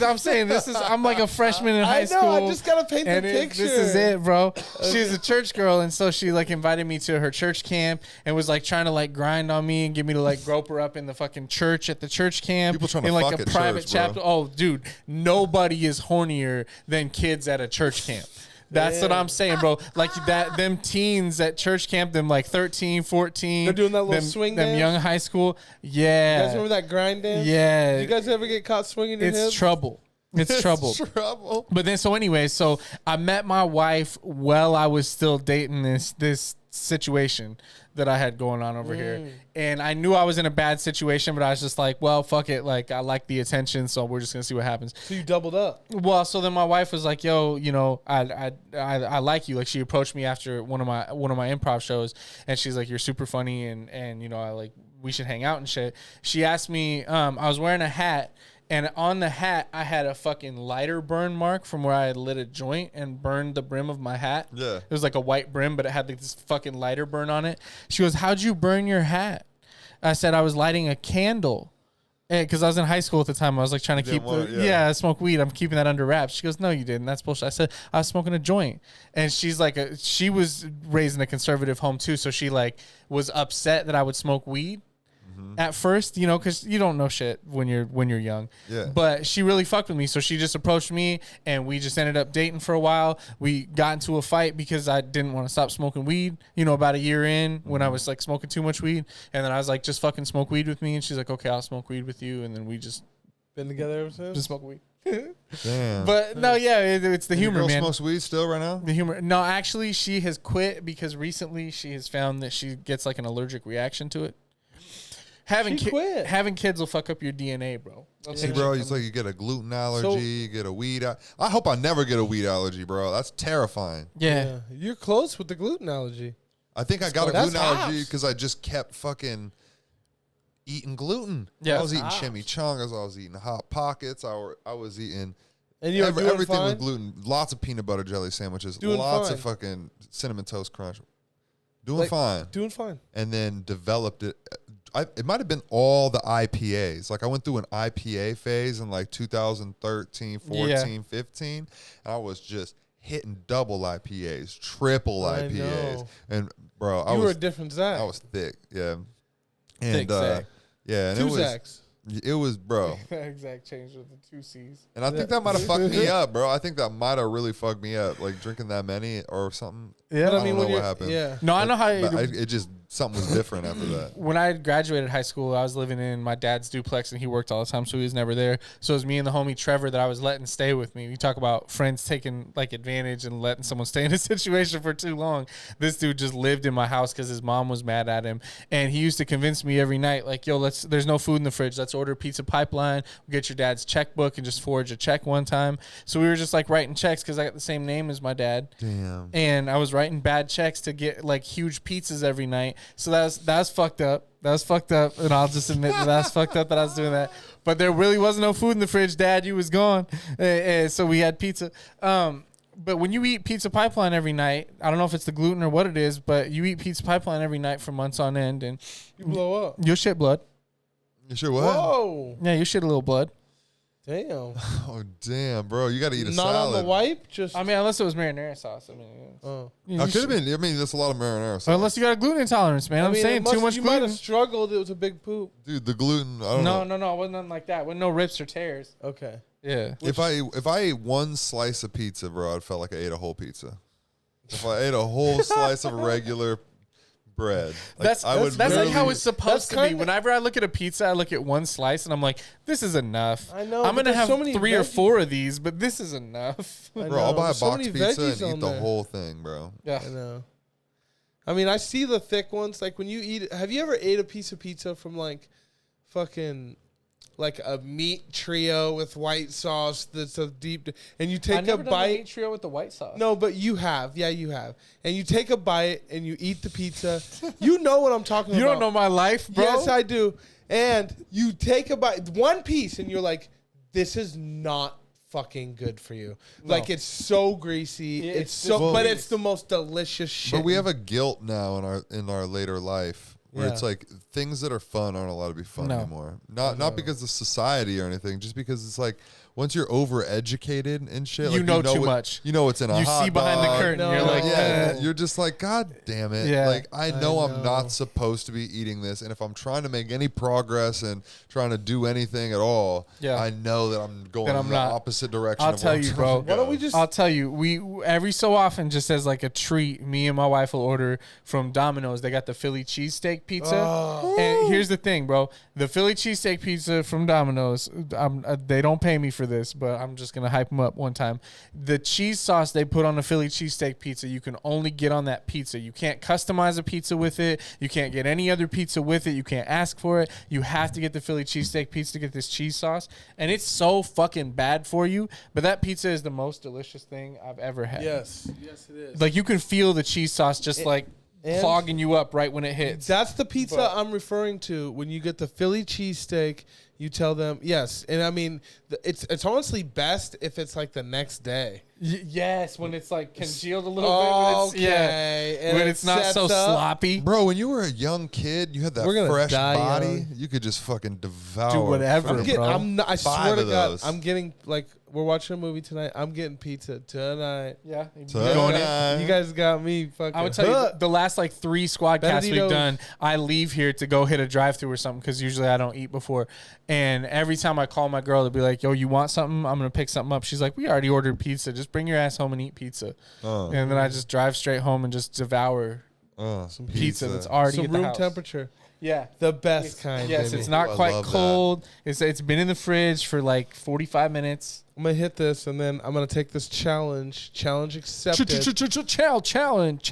I'm saying I'm like a freshman in high I know. school. I just gotta paint the And picture. this is it, bro. She was a church girl, and so she like invited me to her church camp and was like trying to like grind on me and get me to like rope her up in the fucking church at the church camp. People trying to in like fuck a at private church, bro. chapter. Oh, dude, nobody is hornier than kids at a church camp. That's what I'm saying, bro. Like them teens at church camp, them like 13, 14. They're doing that little swing them dance? young high school. You guys Yeah. remember that grind dance? Yeah. Did you guys ever get caught swinging your It's hips? trouble. It's trouble. Trouble. But then, so anyway, so I met my wife while I was still dating this situation that I had going on over here. And I knew I was in a bad situation, but I was just like, well, fuck it. Like, I like the attention, so we're just going to see what happens. So you doubled up. Well, so then my wife was like, yo, you know, I like you. Like, she approached me after one of my improv shows, and she's like, you're super funny, and you know, I like, we should hang out and shit. She asked me, I was wearing a hat, and on the hat, I had a fucking lighter burn mark from where I had lit a joint and burned the brim of my hat. Yeah. It was like a white brim, but it had like this fucking lighter burn on it. She goes, how'd you burn your hat? I said, I was lighting a candle. Because I was in high school at the time. I was like trying to keep, I smoke weed. I'm keeping that under wraps. She goes, no, you didn't. That's bullshit. I said, I was smoking a joint. And she's like, she was raised in a conservative home too. So she like was upset that I would smoke weed. At first, you know, because you don't know shit when you're young. Yeah. But she really fucked with me, so she just approached me, and we just ended up dating for a while. We got into a fight because I didn't want to stop smoking weed. You know, about a year in, when I was like smoking too much weed, and then I was like, just fucking smoke weed with me, and she's like, okay, I'll smoke weed with you, and then we just Been together ever since? just smoke weed. Damn. But no, yeah, it's the Your humor, girl man. smokes weed still right now? The humor. No, actually, she has quit because recently she has found that she gets like an allergic reaction to it. Having kids will fuck up your DNA, bro. See, bro, it's like you get a gluten allergy, you get a weed. I hope I never get a weed allergy, bro. That's terrifying. Yeah. You're close with the gluten allergy. I think I got a That's gluten allergy hops. because I just kept fucking eating gluten. Yeah. I was eating chimichangas. I was eating Hot Pockets. I was eating And you're doing everything fine? with gluten. Lots of peanut butter jelly sandwiches. Doing lots fine. of fucking Cinnamon Toast Crunch. Doing fine. Doing fine. And then developed it. It might have been all the IPAs. Like I went through an IPA phase in like 2013, 14, 15. And I was just hitting double IPAs, triple I IPAs. know. And bro, You were a different Zach. I was thick. Yeah. And Thick Zach. yeah, and Two it was Zachs. it was bro. Exact change with the 2 C's. And I think that might have fucked me up, bro. I think that might have really fucked me up, like drinking that many or something. Yeah. But I I mean, don't know when what you're, happened. yeah. No, I know how It just something was different after that. when I graduated high school, I was living in my dad's duplex, and he worked all the time, so he was never there. So it was me and the homie Trevor that I was letting stay with me. We talk about friends taking like advantage and letting someone stay in a situation for too long. This dude just lived in my house because his mom was mad at him, and he used to convince me every night, like, "Yo, there's no food in the fridge. Let's order Pizza Pipeline. We'll get your dad's checkbook and just forge a check one time." So we were just like writing checks because I got the same name as my dad. Damn. And I was writing bad checks to get like huge pizzas every night. So that was fucked up. That was fucked up. And I'll just admit that's fucked up that I was doing that. But there really wasn't no food in the fridge, Dad. You was gone. And so we had pizza. But when you eat Pizza Pipeline every night, I don't know if it's the gluten or what it is, but you eat Pizza Pipeline every night for months on end, and You blow up. you'll shit blood. You sure what? Whoa. Yeah, you shit a little blood. Damn. Oh damn, bro! You got to eat a Not salad. on the wipe? Just. I mean, unless it was marinara sauce. I mean, you I could should- have been. I mean, there's a lot of marinara sauce. Unless you got a gluten intolerance, man. I'm I mean, saying too much You might gluten. have struggled. It was a big poop. Dude, the gluten. I don't No, know. no, it wasn't nothing like that. With no rips or tears. Okay. Yeah. If I ate one slice of pizza, bro, I felt like I ate a whole pizza. If I ate a whole slice of regular bread, That's I would like how literally- it's supposed to be. kinda- Whenever I look at a pizza, I look at one slice and I'm like, this is enough. I know, I'm but gonna there's have so many 3 or veggies. 4 of these, but this is enough. I Bro, I'll know. buy a There's so box many pizza and veggies eat on the there. whole thing, bro. Yeah. I know. I mean, I see the thick ones. Like when you eat, have you ever ate a piece of pizza from like fucking like a meat trio with white sauce that's a deep, and you take a bite. trio with the white sauce. No, but you have. Yeah, you have. And you take a bite and you eat the pizza. You know what I'm talking You about. don't know my life, bro. Yes, I do. And you take a bite, one piece, and you're like, this is not fucking good for you. Like it's so greasy. Yeah, it's it's so, just but grease. it's the most delicious shit. But we have a guilt now in our later life where Yeah. it's like things that are fun aren't allowed to be fun No. anymore. Not because of society or anything, just because it's like once you're overeducated and shit, You like, know too what- much. You know what's in a You hot see behind the dog. curtain. No. You're like, Yeah, you're just like, God damn it. Yeah. Like, I know I'm know. not supposed to be eating this. And if I'm trying to make any progress and trying to do anything at all, Yeah. I know that I'm going That in I'm the not. opposite direction. I'll of tell where I'm you, trying bro. to Why don't go. we just I'll tell you, we every so often, just as like a treat, me and my wife will order from Domino's. They got the Philly cheesesteak pizza. And here's the thing, bro. The Philly cheesesteak pizza from Domino's, they don't pay me for for this, but I'm just gonna hype him up one time. The cheese sauce they put on the Philly cheesesteak pizza, you can only get on that pizza. You can't customize a pizza with it. You can't get any other pizza with it. You can't ask for it. You have to get the Philly cheesesteak pizza to get this cheese sauce, and it's so fucking bad for you. But that pizza is the most delicious thing I've ever had. Yes, it is. Like you can feel the cheese sauce just and clogging you up right when it hits. That's the pizza I'm referring to. When you get the Philly cheesesteak, you tell them yes, and I mean it's honestly best if it's like the next day. Yes, when it's like congealed a little bit. When it's not so sloppy. Bro, when you were a young kid, you had that We're gonna fresh die body. young. You could just fucking devour. Do whatever, bro. I swear to God, those. I'm getting like we're watching a movie tonight. I'm getting pizza tonight. Yeah. Tonight. You guys got me fucking. I would tell you the last like 3 Squadcasts we've Benedito's. done, I leave here to go hit a drive-thru or something because usually I don't eat before. And every time I call my girl to be like, yo, you want something? I'm going to pick something up. She's like, we already ordered pizza. Just bring your ass home and eat pizza. And then I just drive straight home and just devour Some pizza that's already some at the room house. temperature. Yeah. The best kind. Yes, baby. it's not I quite love that. cold. It's been in the fridge for like 45 minutes. I'm gonna hit this, and then I'm gonna take this challenge. Challenge accepted. Challenge.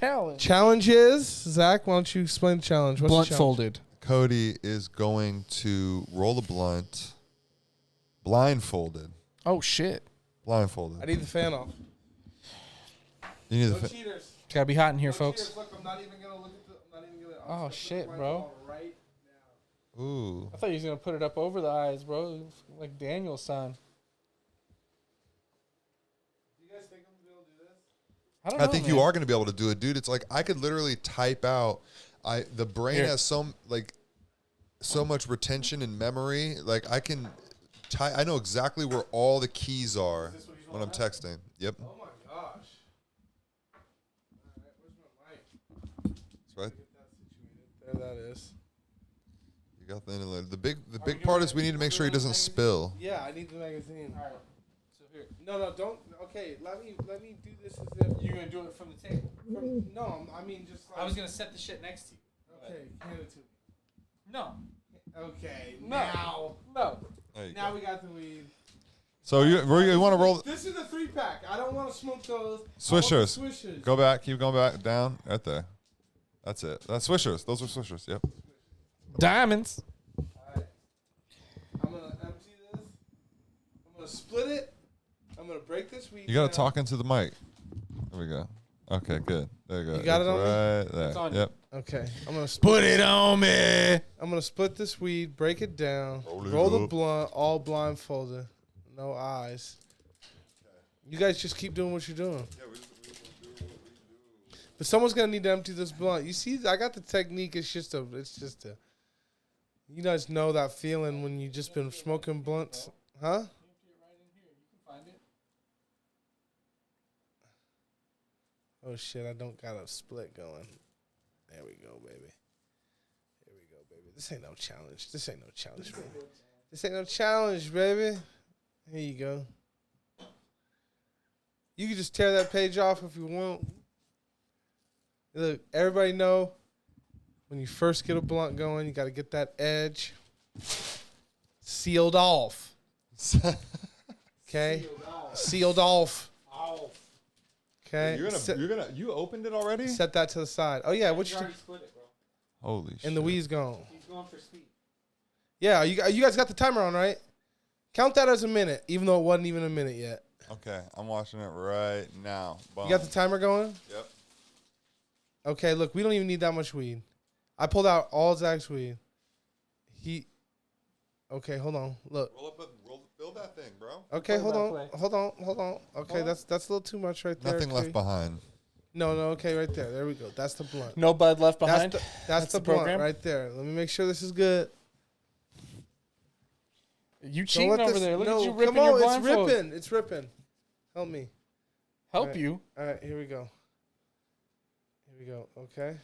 Challenge is Zach. Why don't you explain the challenge? What's Blunt the challenge? folded. Cody is going to roll a blunt, blindfolded. Oh shit. Blindfolded. I need the fan off. You need No the cheaters. It's gotta be hot in here, No folks. cheaters. Look, I'm not even gonna look at the. I'm not even gonna. Oh, just shit, gonna put bro. my phone Right now. Ooh. I thought you was gonna put it up over the eyes, bro. Like Daniel's son. Do you guys think I'm gonna be able to do this? I don't know. I think you man. are going to be able to do it, dude. It's like I could literally type out. The brain Here. has so much retention and memory. Like I can type. I know exactly where all the keys are when I'm texting. Yep. Oh my gosh. All right, where's my mic? That's right. Get that situated. There that is. You got the internet. The big part is we need to make sure he doesn't spill. Yeah, I need the magazine. All right. So here, No, don't. Okay, let me do this as if you're gonna do it from the table. No, I mean just like. I was gonna set the shit next to you. Okay, hand it to me. No. Okay, No. now There you now go. we got the weed. So you want to roll? This is a 3-pack. I don't want to smoke those. Swishers. I want the Swishers. Go back. Keep going back. Down. Right there. That's it. That's swishers. Those are swishers. Yep. Diamonds. Alright. I'm gonna empty this. I'm gonna split it. I'm gonna break this weed. You got to down. talk into the mic. There we go. Okay, good. There you go. You got it on me? right there. It's on you. Yep. Okay, I'm gonna Put it on me. I'm gonna split this weed, break it down, Roll it roll the up. blunt, all blindfolded, no eyes. You guys just keep doing what you're doing. But someone's gonna need to empty this blunt. You see, I got the technique. It's just a. You guys know that feeling when you just been smoking blunts, huh? Oh shit! I don't got a split going. There we go, baby. Here we go, baby. This ain't no challenge. This ain't no challenge, baby. This ain't no challenge, baby. Here you go. You can just tear that page off if you want. Look, everybody know when you first get a blunt going, you got to get that edge sealed off. Okay? Sealed off. Okay? You opened it already? Set that to the side. Oh, yeah. What you Split it, bro. Holy shit. And the weed's gone. He's going for speed. Yeah, you guys got the timer on, right? Count that as a minute, even though it wasn't even a minute yet. Okay, I'm watching it right now. Boom. You got the timer going? Yep. Okay, look, we don't even need that much weed. I pulled out all Zach's weed. Okay, hold on. Look. Build that thing, bro. Okay, Play hold by on. play. Hold on. Okay, Hold on. that's a little too much right there. Nothing left okay. behind. No, okay, right there. There we go. That's the blunt. No bud left behind. That's the the blunt program? right there. Let me make sure this is good. You Don't cheating let over this- there. Look no, at you ripping come on, your blindfold. It's ripping. Help me. Help Alright. you. All right, here we go. Okay.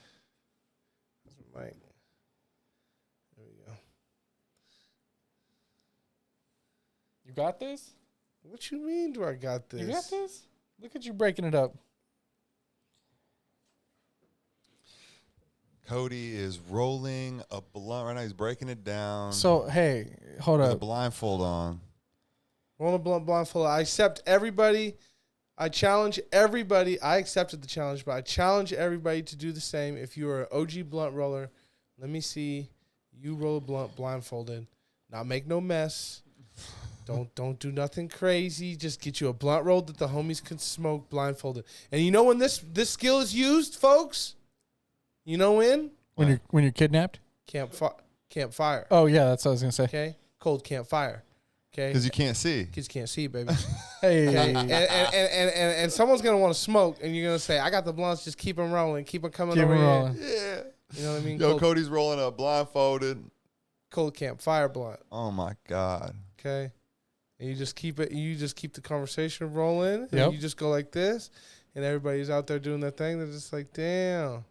That's my mic. There we go. You got this? What you mean? Do I got this? You got this? Look at you breaking it up. Cody is rolling a blunt right now. He's breaking it down. So hey, hold with a up. blindfold on. Roll a blunt blindfolded. I accept everybody. I challenge everybody. I accepted the challenge, but I challenge everybody to do the same. If you are an OG blunt roller, let me see you roll a blunt blindfolded. Now make no mess. Don't do nothing crazy. Just get you a blunt roll that the homies can smoke blindfolded. And you know when this skill is used, folks? You know when? When you're kidnapped? Campfire. Oh yeah, that's what I was gonna say. Okay? Cold campfire. Okay? Because you can't see. Kids can't see, baby. Hey, and someone's gonna want to smoke, and you're gonna say, "I got the blunts. Just keep them rolling. Keep them coming keep over it here." rolling. Yeah. You know what I mean? Yo, Cody's rolling a blindfolded. Cold campfire blunt. Oh my God. Okay, and you just keep it. You just keep the conversation rolling. And Yep. you just go like this, and everybody's out there doing their thing. They're just like, "Damn."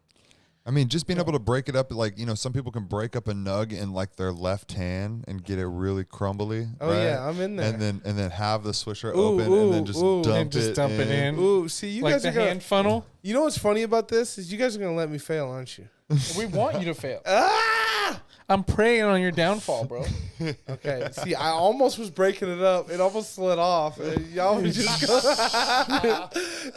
I mean, just being able to break it up, like, you know, some people can break up a nug in like their left hand and get it really crumbly. Oh right? yeah, I'm in there. And then have the swisher Ooh, open and then just ooh, dump and just it dump it in. Ooh, see, you Like guys the are gonna. hand funnel. You know what's funny about this is you guys are gonna let me fail, aren't you? We want you to fail. Ah! I'm preying on your downfall, bro. Okay. See, I almost was breaking it up. It almost slid off. And y'all was just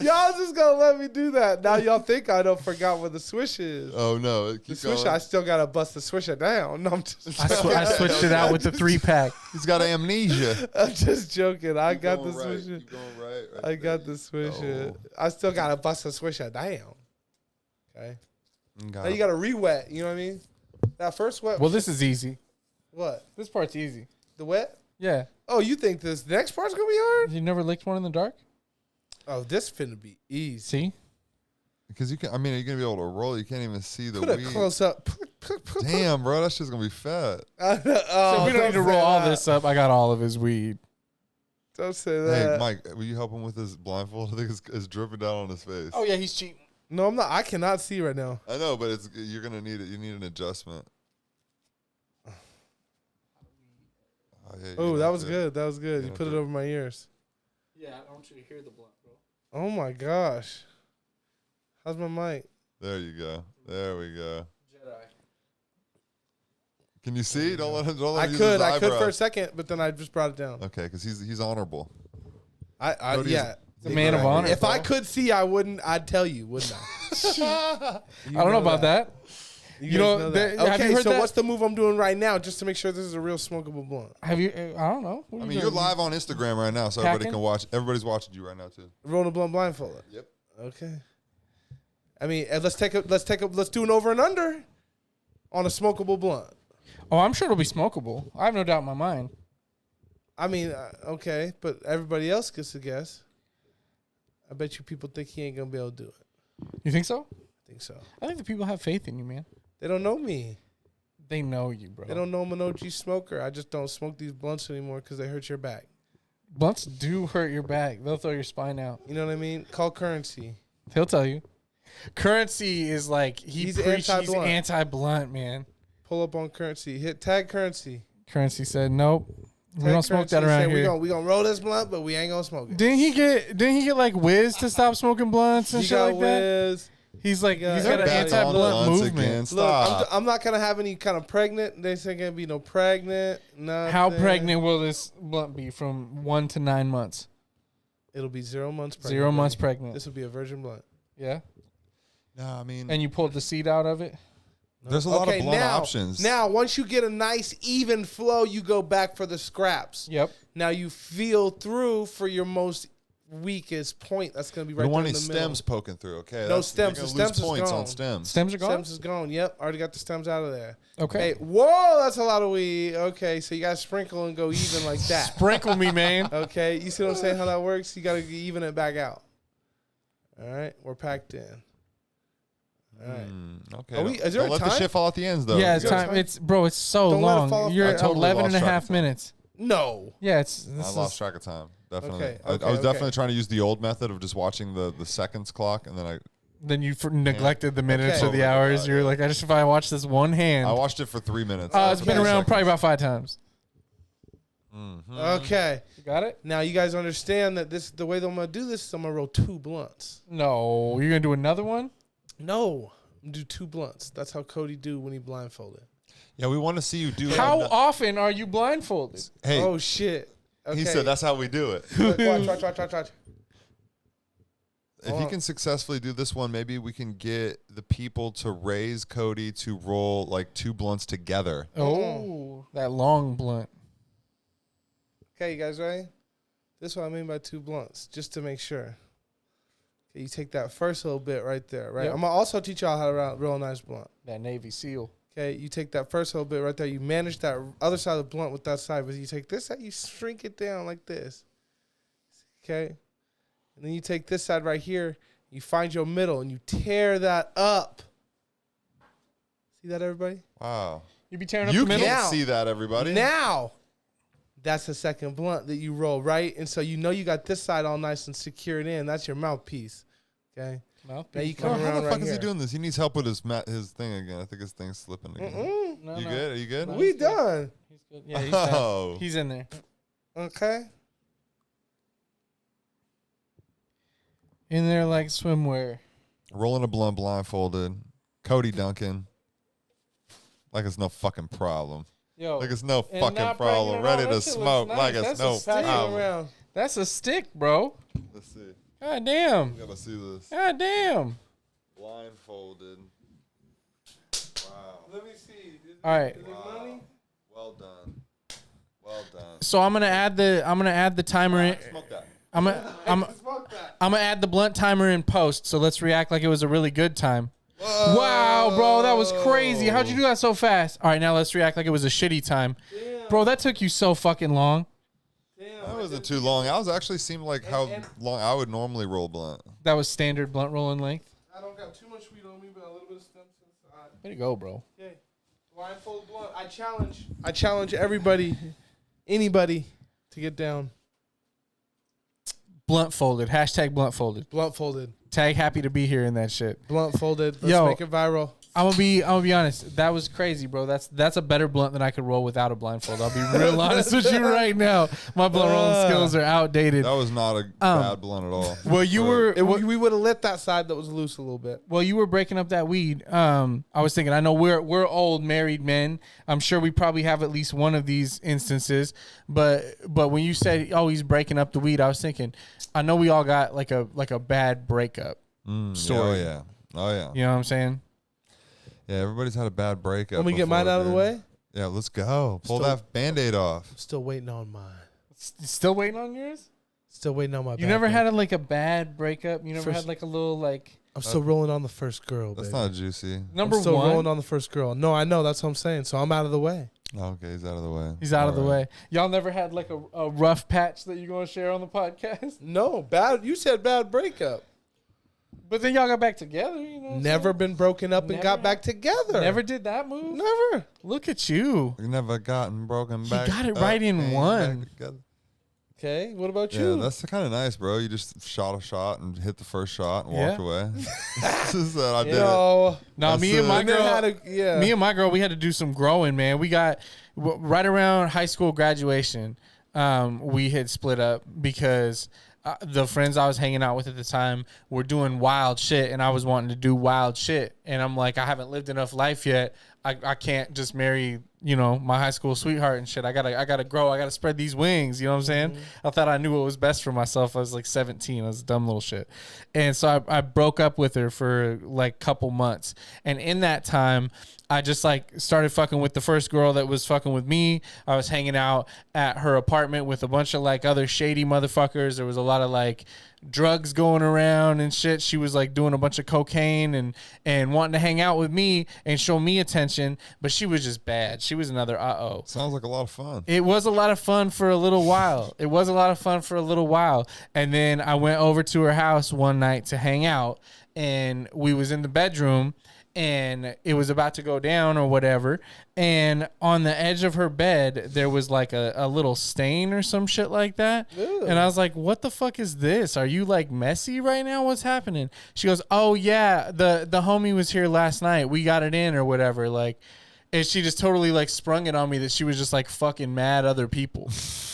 y'all just gonna let me do that. Now y'all think I don't forgot what the swish is. Oh no, The keep swish, going. I still gotta bust the swisher down. No, I'm just I switched it out with the 3-pack. He's got amnesia. I'm just joking. I got the Keep going right. swisher. Keep going right. I got the swisher. I still gotta bust the swisher down. Okay. Now you gotta re-wet. You know what I mean? That first wet. Well, this is easy. What? This part's easy. The wet? Yeah. Oh, you think this next part's gonna be hard? You never licked one in the dark? Oh, this finna be easy. See? Because you can. I mean, are you gonna be able to roll? You can't even see the Put a weed. close up. Damn, bro, that shit's gonna be fat. Oh, So we don't need to roll all this up. I got all of his weed. Don't say Hey, that. Mike, will you help him with his blindfold? I think it's dripping down on his face. Oh, yeah, he's cheating. No, I'm not. I cannot see right now. I know, but you're gonna need it. You need an adjustment. Oh, yeah, Oh, you that know, was yeah. good. That was good. You Yeah, put it do it. over my ears. Yeah, I want you to hear the blunt, bro. Oh my gosh. How's my mic? There you go. There we go. Jedi. Can you see? Don't let him. Don't let I him use could. his I could for a eyebrows. second, but then I just brought it down. Okay, because he's honorable. Yeah. The man of honor. If I bro. could see, I wouldn't. I'd tell you, wouldn't I? I don't know about that. You You guys know, that. have Okay, you heard so that? what's the move I'm doing right now, just to make sure this is a real smokable blunt? Have you? I don't know. What I are mean, you you're doing? live on Instagram right now, so everybody Packing? can watch. Everybody's watching you right now too. Rolling a blunt blindfolded. Yep. Okay. I mean, and let's do an over and under on a smokable blunt. Oh, I'm sure it'll be smokable. I have no doubt in my mind. I mean, okay, but everybody else gets a guess. I bet you people think he ain't gonna be able to do it. You think so? I think so. I think the people have faith in you, man. They don't know me. They know you, bro. They don't know I'm an OG smoker. I just don't smoke these blunts anymore because they hurt your back. Blunts do hurt your back. They'll throw your spine out. You know what I mean? Call Currency. He'll tell you. Currency is like he's anti-blunt. anti-blunt, man. Pull up on Currency. Hit tag Currency. Currency said, "Nope, we Tag don't smoke Currency that around said, here." We gonna roll this blunt, but we ain't gonna smoke it. Didn't he get like Wiz to stop smoking blunts and You shit got like that? Wiz. He's like got- he's They're got an back on anti-blunt blunts movement. again. Look, Stop. I'm not gonna have any kind of pregnant. They say gonna be no pregnant. Nothing. How pregnant will this blunt be from 1 to 9 months? It'll be 0 months pregnant. 0 months baby. pregnant. This will be a virgin blunt. Yeah. No, I mean, And you pulled the seed out of it? there's a lot of blunt options. Now, once you get a nice even flow, you go back for the scraps. Yep. Now you feel through for your most weakest point. That's going to be we right don't want there any in the middle. stems poking through. Okay, No You're stems. gonna The lose stems is points gone. on stems. Stems are gone? Stems is gone. Yep, already got the stems out of there. Okay. Hey, whoa, that's a lot of weed. Okay, so you got to sprinkle and go even like that. Sprinkle me, man. Okay, you see what I'm saying? How that works? You got to even it back out. All right, we're packed in. All right. Okay. Are we- is there don't a let the time? shit fall at the ends, though. Yeah, it's You got time. time? It's bro, it's so Don't let it long. fall off. You're I totally 11 and a lost track half of time. minutes. No. Yeah, it's I this lost is, track of time. Definitely. Okay, I okay, was definitely okay. trying to use the old method of just watching the seconds clock, and then I then you neglected the minutes Okay. or the Oh my hours. God, You're yeah. like, I just if I watch this one hand. watched it for 3 minutes. It's been Okay. around probably about 5 times. Okay. You got it? Now you guys understand that the way that I'm gonna do this is I'm gonna roll 2 blunts. No, you're gonna do another one. No, I'm gonna do 2 blunts. That's how Cody do when he blindfolded. Yeah, we want to see you do. How often are you blindfolded? Hey, Oh shit. He said that's how we do it. Watch. If you can successfully do this one, maybe we can get the people to raise Cody to roll like 2 blunts together. Oh, that long blunt. Okay, you guys ready? This is what I mean by 2 blunts, just to make sure. Okay, you take that first little bit right there, right? Yep. I'm going to also teach y'all how to roll a real nice blunt. That Navy SEAL. Okay, you take that first little bit right there. You manage that other side of the blunt with that side. But you take this side, you shrink it down like this. Okay? And then you take this side right here. You find your middle, and you tear that up. See that, everybody? Wow. You be tearing up You the middle? can't Now- see that, everybody. Now, that's the second blunt that you roll, right? And so you know you got this side all nice and secured in. That's your mouthpiece. Okay? Now you Bro, come how around the fuck right is he here. doing this? He needs help with his thing again. I think his thing's slipping again. No, You no. good? Are you good? No. We done. He's good. Yeah, he's down. Oh. He's in there. Okay? In there like swimwear. Rolling a blunt blindfolded. Cody Duncan. Like it's no fucking problem. Yo, Like it's no and fucking not problem. breaking it Ready off. to That shit smoke. looks Like nice. it's That's a no stick. Pass it problem. around. that's a stick, bro. Let's see. God damn. We gotta see this. God damn. Blindfolded. Wow. Let me see. All right. Wow. Well done. Well done. So I'm gonna add the timer in. Smoke that. I'm gonna add the blunt timer in post. So let's react like it was a really good time. Wow, bro, that was crazy. How'd you do that so fast? All right, now let's react like it was a shitty time. Bro, that took you so fucking long. That wasn't too long. I was actually seemed like how long I would normally roll blunt. That was standard blunt rolling length. I don't got too much weed on me, but a little bit of stems inside. Way to go, bro. Okay. Blindfold blunt. I challenge everybody, anybody, to get down. Blunt folded. Hashtag blunt folded. Blunt folded. Tag happy to be here in that shit. Blunt folded. Let's Yo. make it viral. I'm gonna be honest. That was crazy, bro. That's a better blunt than I could roll without a blindfold. I'll be real honest with you right now. My blunt rolling skills are outdated. That was not a bad blunt at all. Well, you were We would have lit that side that was loose a little bit. well, you were breaking up that weed. I was thinking. I know we're old married men. I'm sure we probably have at least one of these instances. But when you said, "Oh, he's breaking up the weed," I was thinking. I know we all got like a bad breakup story. Yeah, oh yeah. You know what I'm saying? Yeah, everybody's had a bad breakup. Let me get mine before, out of the dude. way. Yeah, let's go. Pull Still- that Band-Aid off. I'm still waiting on mine. Still waiting on yours? Still waiting on my. You bad never one. had like a bad breakup? You never First- had like a little like I'm still rolling on the first girl. That's baby. not juicy. number I'm still one? rolling on the first girl. No, I know. That's what I'm saying. So I'm out of the way. Okay, he's out of the way. He's out of the All right. way. Y'all never had like a rough patch that you're gonna share on the podcast? No, bad. You said bad breakup. But then y'all got back together, you know? what I'm Never saying? been broken up and Never got back had- together. Never did that move? Never. Look at you. We never gotten broken He back. got it up right in and one. back together. Okay. What about Yeah, you? that's kind of nice, bro. You just shot a shot and hit the first shot and Yeah. walked away. Said, I did it. No. No, That's me and it. my And then girl. had a- yeah. Me and my girl, we had to do some growing, man. We got right around high school graduation. We had split up because the friends I was hanging out with at the time were doing wild shit, and I was wanting to do wild shit. And I'm like, I haven't lived enough life yet. I can't just marry, my high school sweetheart and shit. I gotta grow. I gotta spread these wings. You know what I'm saying? I thought I knew what was best for myself. I was like 17. I was a dumb little shit. And so I broke up with her for like couple months. And in that time, I just like started fucking with the first girl that was fucking with me. I was hanging out at her apartment with a bunch of like other shady motherfuckers. There was a lot of like drugs going around and shit. She was like doing a bunch of cocaine and wanting to hang out with me and show me attention, but she was just bad. She was another Sounds like a lot of fun. It was a lot of fun for a little while. And then I went over to her house one night to hang out, and we was in the bedroom, and it was about to go down or whatever. And on the edge of her bed, there was like a little stain or some shit like that. Ew. And I was like, what the fuck is this? Are you like messy right now? What's happening? She goes, oh yeah, the homie was here last night. We got it in or whatever. Like, and she just totally like sprung it on me that she was just like fucking mad other people.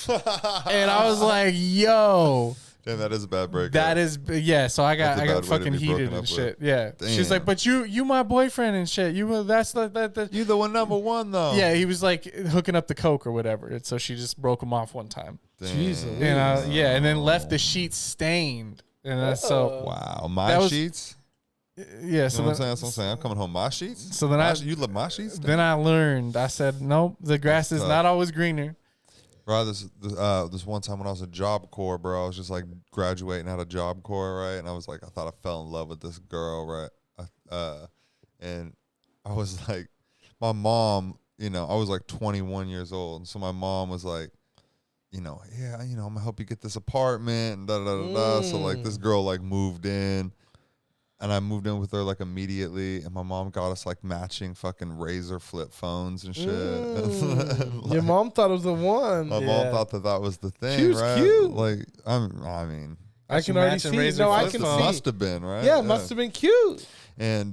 And I was like, yo. Damn, that is a bad breakup. That is, yeah. So I got That's a bad way to fucking be heated broken and up shit. with. Yeah. She's Damn. like, but you my boyfriend and shit. That's that. You the one number one though. Yeah, he was like hooking up the coke or whatever. And so she just broke him off one time. Jeez Louise. And and then left the sheets stained. And so Wow, That was- sheets. yeah. You know So what I'm then, saying? That's what I'm saying. I'm coming home my sheets. So then You love my sheets. then I learned. I said, nope, the grass is tough. not always greener. Bro, this one time when I was a Job Corps, bro, I was just like graduating out of Job Corps, right? And I was like, I thought I fell in love with this girl, right? And I was like, my mom, you know, I was like 21 years old, and so my mom was like, you know, yeah, you know, I'm gonna help you get this apartment, and da da da da. So like, this girl like moved in. And I moved in with her like immediately, and my mom got us like matching fucking razor flip phones and shit. Your mom thought it was the one. My mom thought that was the thing, She was right? cute. Like, I mean, I can already matching see. razor No, I flip can phone. see. must have been, right? Yeah, it must have been cute. And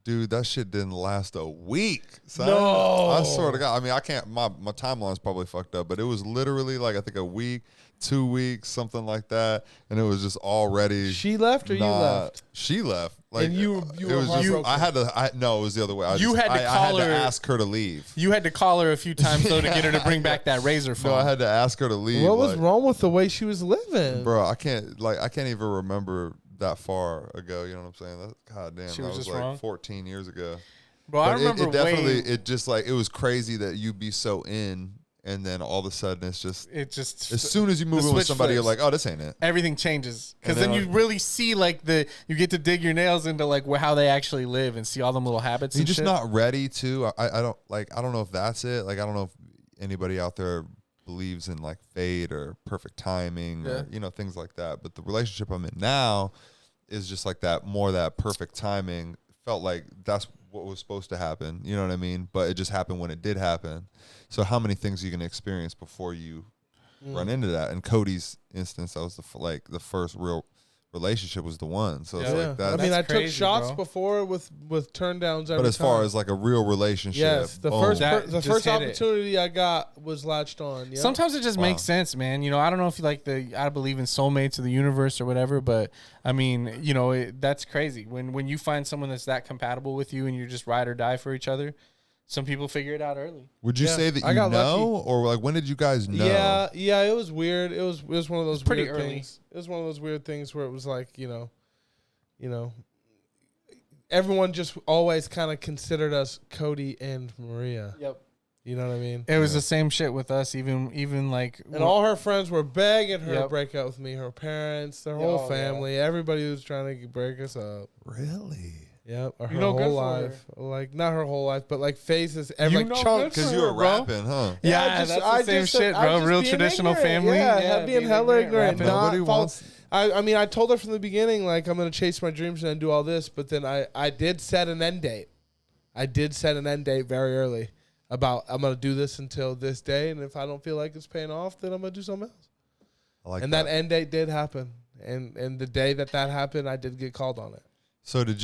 dude, that shit didn't last a week. Son. No. I swear to God. I mean, I can't. My timeline's probably fucked up, but it was literally like I think a week, 2 weeks, something like that, and it was just already. She left or you left? She left. Like And you it were was just. heartbroken. I had to. No, it was the other way. I You had to I call had to her- ask her to leave. You had to call her a few times though to get her to bring back that razor phone. No, I had to ask her to leave. What was like, wrong with the way she was living? bro? I can't even remember that far ago. You know what I'm saying? God damn, She that was was just like wrong? 14 years ago. Bro, I But remember it definitely, way it just like, it was crazy that you'd be so in, and then all of a sudden it's just, it just as soon as you move the in with switch somebody, you're flips. like, oh, this ain't it. everything changes because And then then you really see like you get to dig your nails into like how they actually live and see all them little habits. You're and just shit. not ready to. I don't know if that's it. Like, I don't know if anybody out there believes in like fate or perfect timing or, you know, things like that. But the relationship I'm in now is just like that, more that perfect timing. Felt like that's what was supposed to happen. You know what I mean? But it just happened when it did happen. So how many things are you going to experience before you run into that? In Cody's instance, that was the first real relationship was the one. So it's Yeah. like that. I mean, I crazy, took shots bro. before with turn downs every But as time. far as like a real relationship, yes, the boom. first That the just first hit it. opportunity I got was latched on. Yeah. Sometimes it just Wow. makes sense, man. You know, I don't know if you like I believe in soulmates or the universe or whatever, but I mean, you know, that's crazy. When you find someone that's that compatible with you and you just ride or die for each other, some people figure it out early. Would you Yeah, say that I you got know, lucky. or like when did you guys know? Yeah, it was weird. It was one of those pretty weird early. things. It was one of those weird things where it was like, you know, everyone just always kind of considered us Cody and Maria. Yep. You know what I mean? It was the same shit with us, even like And all her friends were begging her to Yep. break up with me. Her parents, their Oh, whole yeah. family, everybody was trying to break us up. Really? Yep, or her know, good whole for life. Like not her whole life, but like phases, every know, chunks. good Because for you were her, bro. rapping, huh? Yeah, I that's the same just- shit, I bro. just Real being traditional ignorant. family. Yeah, being hella ignorant. rapping. Not Nobody follow- wants. I mean, I told her from the beginning, like, I'm going to chase my dreams and do all this, but then I did set an end date. I did set an end date very early about I'm going to do this until this day, and if I don't feel like it's paying off, then I'm going to do something else. I like And that end date did happen. And the day that happened, I did get called on it. So did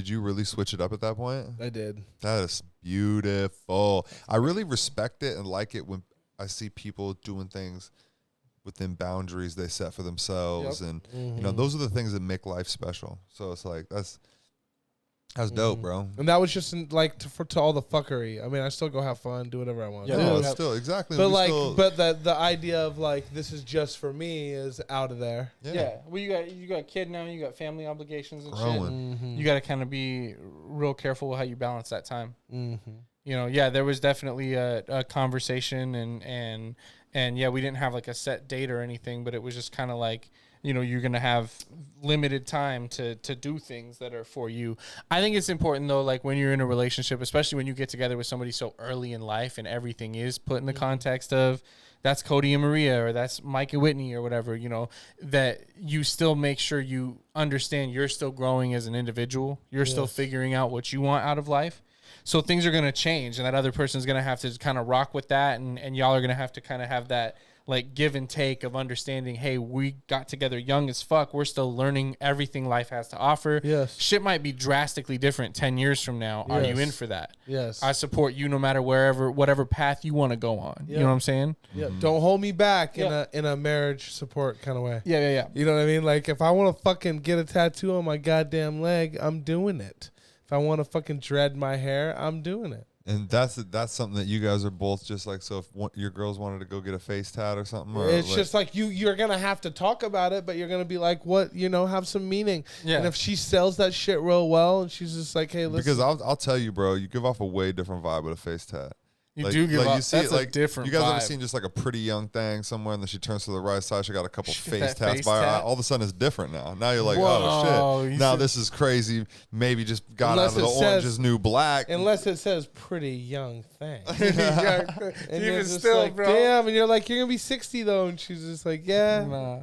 you really switch it up at that point? I did. That is beautiful. I really respect it and like it when I see people doing things within boundaries they set for themselves, Yep. and you know, those are the things that make life special. So it's like that's dope, bro. And that was just to all the fucking. I mean, I still go have fun, do whatever I want. Yeah, to No, do. it's still exactly. But we like, still- but the idea of like this is just for me is out of there. Yeah. Well, you got a kid now. You got family obligations and Growing. shit. You got to kind of be real careful with how you balance that time. Mm-hmm. You know, yeah, there was definitely a conversation and yeah, we didn't have like a set date or anything, but it was just kind of like, you know, you're going to have limited time to do things that are for you. I think it's important though, like when you're in a relationship, especially when you get together with somebody so early in life and everything is put in the context of that's Cody and Maria or that's Mike and Whitney or whatever, you know, that you still make sure you understand you're still growing as an individual. You're still figuring out what you want out of life. So things are going to change and that other person's going to have to kind of rock with that. And y'all are going to have to kind of have that like give and take of understanding, hey, we got together young as fuck. We're still learning everything life has to offer. Yes. Shit might be drastically different 10 years from now. Are you Yes. in for that? Yes. I support you no matter whatever path you want to go on. You know what I'm saying? Yeah. Don't hold me back Yeah. in a marriage support kind of way. Yeah. You know what I mean? Like if I want to fucking get a tattoo on my goddamn leg, I'm doing it. If I want to fucking dread my hair, I'm doing it. And that's something that you guys are both just like. So if your girls wanted to go get a face tat or something, or it's just like you're gonna have to talk about it, but you're gonna be like, what, have some meaning. Yeah. And if she sells that shit real well, and she's just like, hey, listen, because I'll tell you, bro, you give off a way different vibe with a face tat. You do give off. That's a different. You guys vibe. ever seen just like a pretty young thing somewhere, and then she turns to the right side, she got a couple face that tats face by her eye. tat? All of a sudden, it's different now. Now you're like, Whoa, oh shit. Now this is crazy. Maybe just got Unless out of the it orange says- is new black. unless it says pretty young thing. And Even you're just still, like, bro. damn, and you're like, you're gonna be 60 though, and she's just like, yeah. Nah.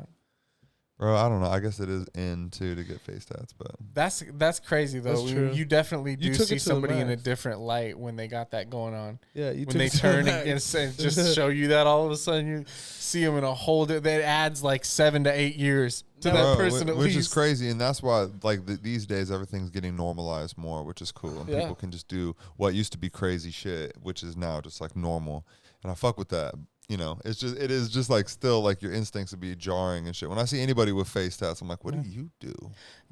Bro, I don't know. I guess it is in too to get face tats, but That's crazy though. That's true. You definitely do took see it to the somebody in a max. different light when they got that going on. Yeah, you When took they it to the turn max. and just show you that, all of a sudden you see them in a whole. That adds like 7 to 8 years to that Bro, person at which least. is crazy, and that's why like these days everything's getting normalized more, which is cool, and Yeah. people can just do what used to be crazy shit, which is now just like normal, and I fuck with that. It is just like still like your instincts would be jarring and shit. When I see anybody with face tats, I'm like, what do you do?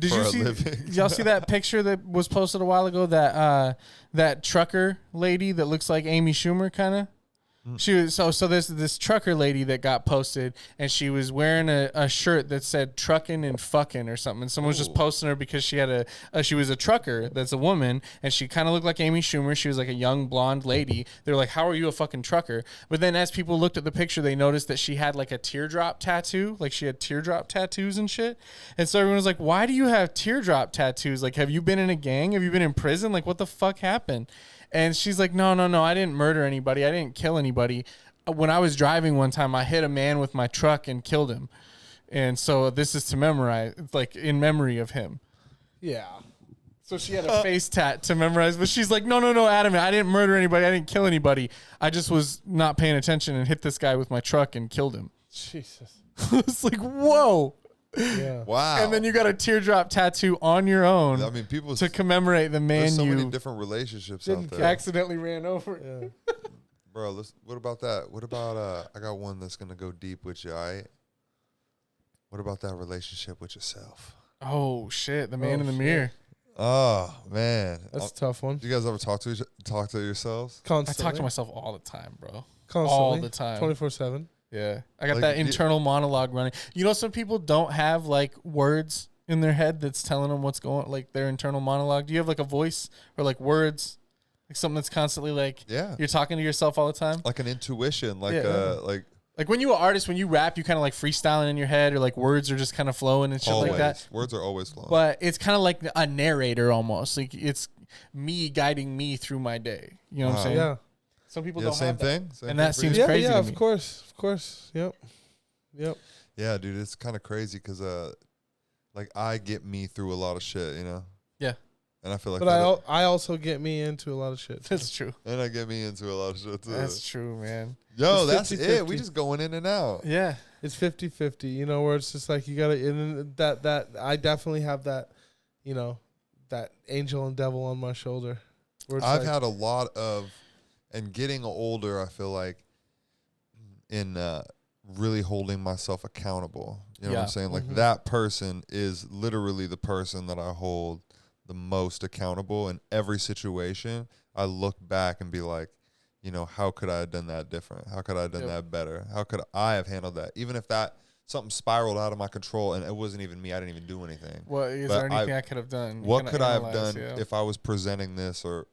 Did for you a see? living? Y'all see that picture that was posted a while ago? That trucker lady that looks like Amy Schumer, kind of. She was so there's this trucker lady that got posted, and she was wearing a shirt that said "trucking and fucking" or something. And someone was just posting her because she had she was a trucker that's a woman, and she kind of looked like Amy Schumer. She was like a young blonde lady. They're like, "How are you a fucking trucker?" But then as people looked at the picture, they noticed that she had like a teardrop tattoo, like she had teardrop tattoos and shit. And so everyone was like, "Why do you have teardrop tattoos? Like, have you been in a gang? Have you been in prison? Like, what the fuck happened?" And she's like, no, I didn't murder anybody. I didn't kill anybody. When I was driving one time, I hit a man with my truck and killed him. And so this is to memorize, like in memory of him. Yeah. So she had a face tat to memorize, but she's like, no, Adam, I didn't murder anybody. I didn't kill anybody. I just was not paying attention and hit this guy with my truck and killed him. Jesus. It's like, whoa. Yeah. Wow. And then you got a teardrop tattoo on your own I mean, people to commemorate the man there's so many you different relationships out there. accidentally ran over. Yeah. Bro, what about that? What about I got one that's gonna go deep with you, all right? What about that relationship with yourself? Oh shit, the man in the shit. mirror. Oh man. That's a tough one. Do you guys ever talk to yourselves? I Constantly. talk to myself all the time, bro. Constantly. all the time. 24/7. Yeah. I got Like, that you- internal monologue running. You know, some people don't have like words in their head that's telling them what's going, like their internal monologue. Do you have like a voice or like words, like something that's constantly like Yeah. you're talking to yourself all the time? Like an intuition, like Yeah. like When you're an artist, when you rap, you kind of like freestyling in your head, or like words are just kind of flowing and shit always. like that. Words are always flowing. But it's kind of like a narrator almost. Like it's me guiding me through my day. You know what I'm Wow. saying? Yeah. Some people Yeah, don't same have that. thing. Same And thing that for you? seems Yeah, crazy yeah, to of me. course. Yep. Yeah, dude, it's kind of crazy because like I get me through a lot of shit, you know. Yeah. And I feel like But I also get me into a lot of shit. That's true. and I get me into a lot of shit too. That's true, man. Yo, It's that's it. 50-50. We just going in and out. Yeah. It's 50-50, where it's just like you gotta, and that I definitely have that, that angel and devil on my shoulder. Where it's I've like, had a lot of, and getting older, I feel like, in really holding myself accountable. You know what Yeah. I'm saying? Like that person is literally the person that I hold the most accountable in every situation. I look back and be like, how could I have done that different? How could I have done that better? How could I have handled that? Even if something spiraled out of my control and it wasn't even me, I didn't even do anything. What is But there anything I could have done? What Kinda could I have analyze, done yeah. if I was presenting this or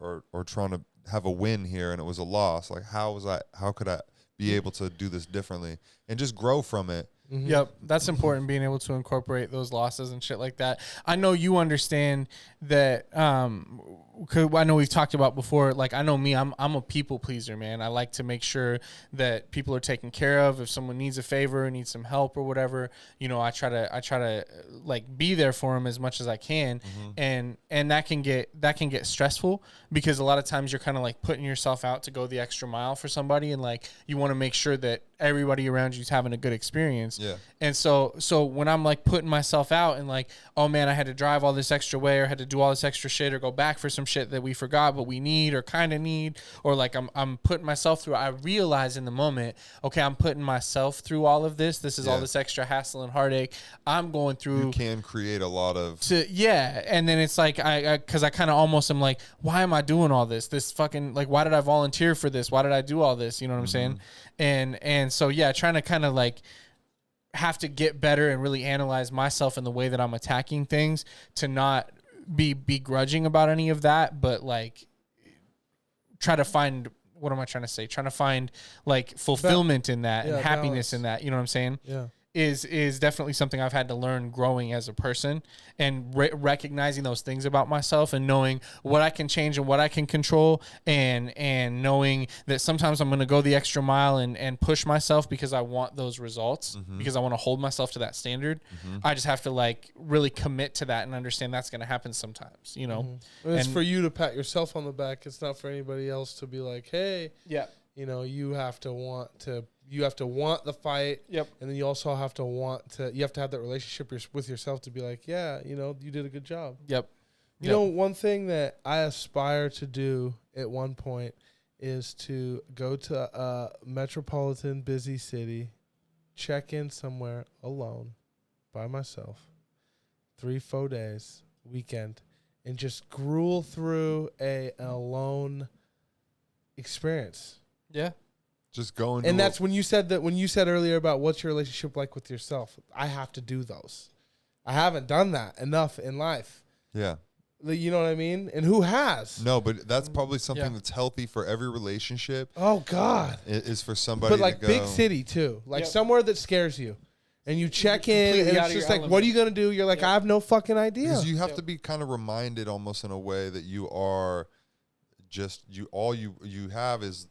trying to have a win here and it was a loss? Like how could I be able to do this differently and just grow from it? Yep, that's important, being able to incorporate those losses and shit like that. I know you understand that, 'cause I know we've talked about before, like I know me, I'm a people pleaser, man. I like to make sure that people are taken care of. If someone needs a favor, needs some help or whatever, I try to like be there for them as much as I can. And that can get stressful because a lot of times you're kind of like putting yourself out to go the extra mile for somebody, and like you want to make sure that everybody around you's having a good experience. Yeah. And so when I'm like putting myself out and like, oh man, I had to drive all this extra way or had to do all this extra shit or go back for some shit that we forgot but we need or kind of need, or like I'm putting myself through, I realize in the moment, okay, I'm putting myself through all of this. This is all this extra hassle and heartache I'm going through. You can create a lot of and then it's like because I kind of almost am like, why am I doing all this fucking, like, why did I volunteer for this, why did I do all this, you know what I'm saying? And so trying to kind of like have to get better and really analyze myself in the way that I'm attacking things, to not be begrudging about any of that, but like try to find, what am I trying to say, trying to find like fulfillment in that and happiness in that, you know what I'm saying? Yeah. Is definitely something I've had to learn growing as a person, and recognizing those things about myself and knowing what I can change and what I can control, and knowing that sometimes I'm going to go the extra mile and push myself because I want those results, because I want to hold myself to that standard. I just have to like really commit to that and understand that's going to happen sometimes, you know. It's for you to pat yourself on the back. It's not for anybody else to be like, hey, you know, you have to want the fight. Yep. And then you also have to you have to have that relationship with yourself to be like, yeah, you know, you did a good job. Yep. You know, one thing that I aspire to do at one point is to go to a metropolitan busy city, check in somewhere alone by myself, 3-4 days, weekend, and just gruel through an alone experience. Yeah. just going. And that's when you said earlier about what's your relationship like with yourself. I have to do those. I haven't done that enough in life. Yeah. You know what I mean? And who has? No, but that's probably something that's healthy for every relationship. Oh God. Is for somebody But like to go, big city too. Like somewhere that scares you. And you check in and it's just like, what are you going to do? You're like, I have no fucking idea. Because you have to be kind of reminded almost in a way that you are just all you have is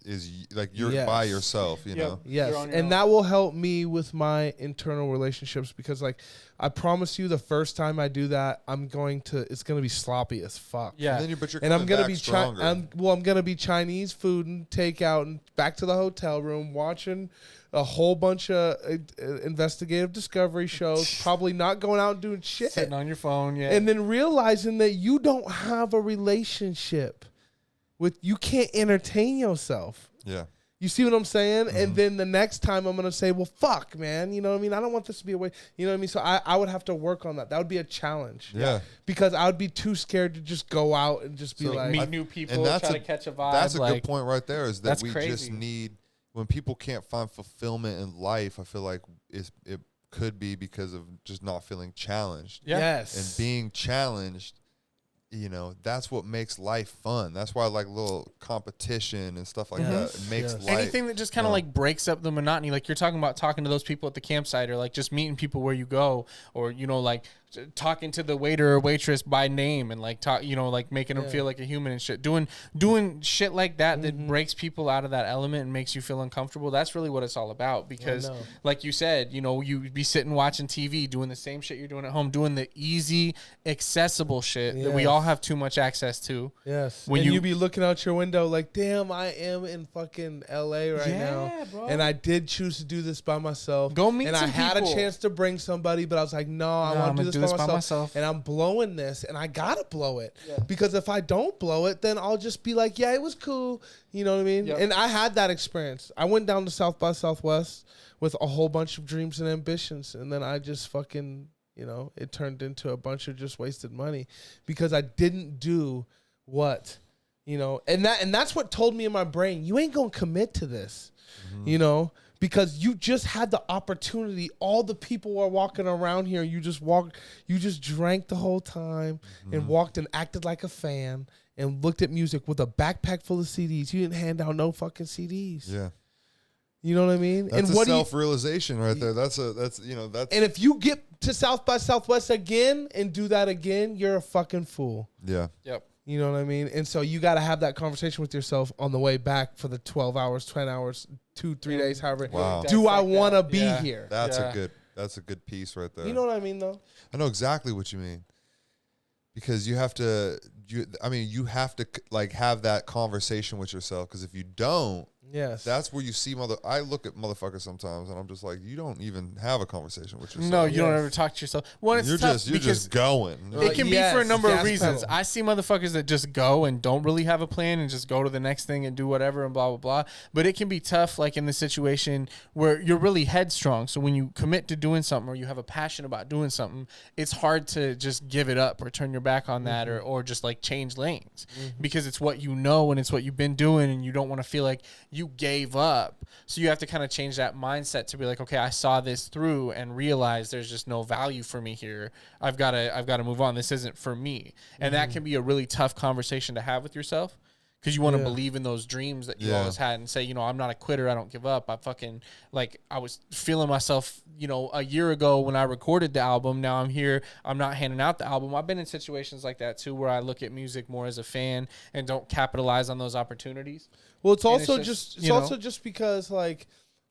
like you're by yourself, you know? Yes. And that will help me with my internal relationships because like I promise you the first time I do that, it's going to be sloppy as fuck. Yeah. And, then but you're and I'm going to be stronger. I'm going to be Chinese food and takeout and back to the hotel room watching a whole bunch of investigative discovery shows, probably not going out and doing shit. Sitting on your phone, And then realizing that you don't have a relationship you can't entertain yourself. Yeah. You see what I'm saying? Mm-hmm. And then the next time I'm going to say, well, fuck, man. You know what I mean? I don't want this to be a way. You know what I mean? So I would have to work on that. That would be a challenge. Yeah. Because I would be too scared to just go out and just be like. Meet new people, try to catch a vibe. That's a good point right there is that we crazy. Just need, when people can't find fulfillment in life, I feel like it could be because of just not feeling challenged. Yeah. Yes. And being challenged, you know, that's what makes life fun. That's why I like little competition and stuff like that. It makes life. Anything that just kind of like breaks up the monotony. Like you're talking about talking to those people at the campsite or like just meeting people where you go or, you know, like talking to the waiter or waitress by name and like like making them feel like a human and shit. Doing shit like that that breaks people out of that element and makes you feel uncomfortable. That's really what it's all about because like you said, you know, you'd be sitting watching TV doing the same shit you're doing at home, doing the easy, accessible shit that we all have too much access to. Yes. When you be looking out your window like, damn, I am in fucking LA right now. Bro. And I did choose to do this by myself. Go meet and some I had people. A chance to bring somebody, but I was like, no, I want to do this by myself. And I'm blowing this and I gotta blow it. Yeah. Because if I don't blow it, then I'll just be like, yeah, it was cool. You know what I mean? Yep. And I had that experience. I went down to South by Southwest with a whole bunch of dreams and ambitions. And then I just fucking, you know, it turned into a bunch of just wasted money because I didn't do what, you know, and that's what told me in my brain, you ain't gonna commit to this, you know, because you just had the opportunity. All the people are walking around here. You just drank the whole time and walked and acted like a fan and looked at music with a backpack full of CDs. You didn't hand out no fucking CDs. Yeah. You know what I mean? That's and a self-realization right there. That's. And if you get to South by Southwest again and do that again, you're a fucking fool. Yeah. Yep. You know what I mean? And so you got to have that conversation with yourself on the way back for the 12 hours, 10 hours, 2-3 days, however. Wow. Do I want to be here? That's a good piece right there. You know what I mean, though? I know exactly what you mean. Because you have to like have that conversation with yourself. Because if you don't, Yes. That's where you see I look at motherfuckers sometimes, and I'm just like, you don't even have a conversation with yourself. No, you don't Yes. ever talk to yourself. One, it's You're tough just you're because just going. it can be for a Yes, number of gas reasons. pedal. I see motherfuckers that just go and don't really have a plan and just go to the next thing and do whatever and blah, blah, blah. But it can be tough, like in the situation where you're really headstrong. So when you commit to doing something or you have a passion about doing something, it's hard to just give it up or turn your back on that or just like change lanes because it's what you know and it's what you've been doing and you don't want to feel like you gave up. So you have to kind of change that mindset to be like, okay, I saw this through and realized there's just no value for me here. I've got to move on. This isn't for me. And that can be a really tough conversation to have with yourself because you want to believe in those dreams that you always had and say, you know, I'm not a quitter. I don't give up. I was feeling myself, you know, a year ago when I recorded the album. Now I'm here. I'm not handing out the album. I've been in situations like that too, where I look at music more as a fan and don't capitalize on those opportunities. Well, it's And also it's just because like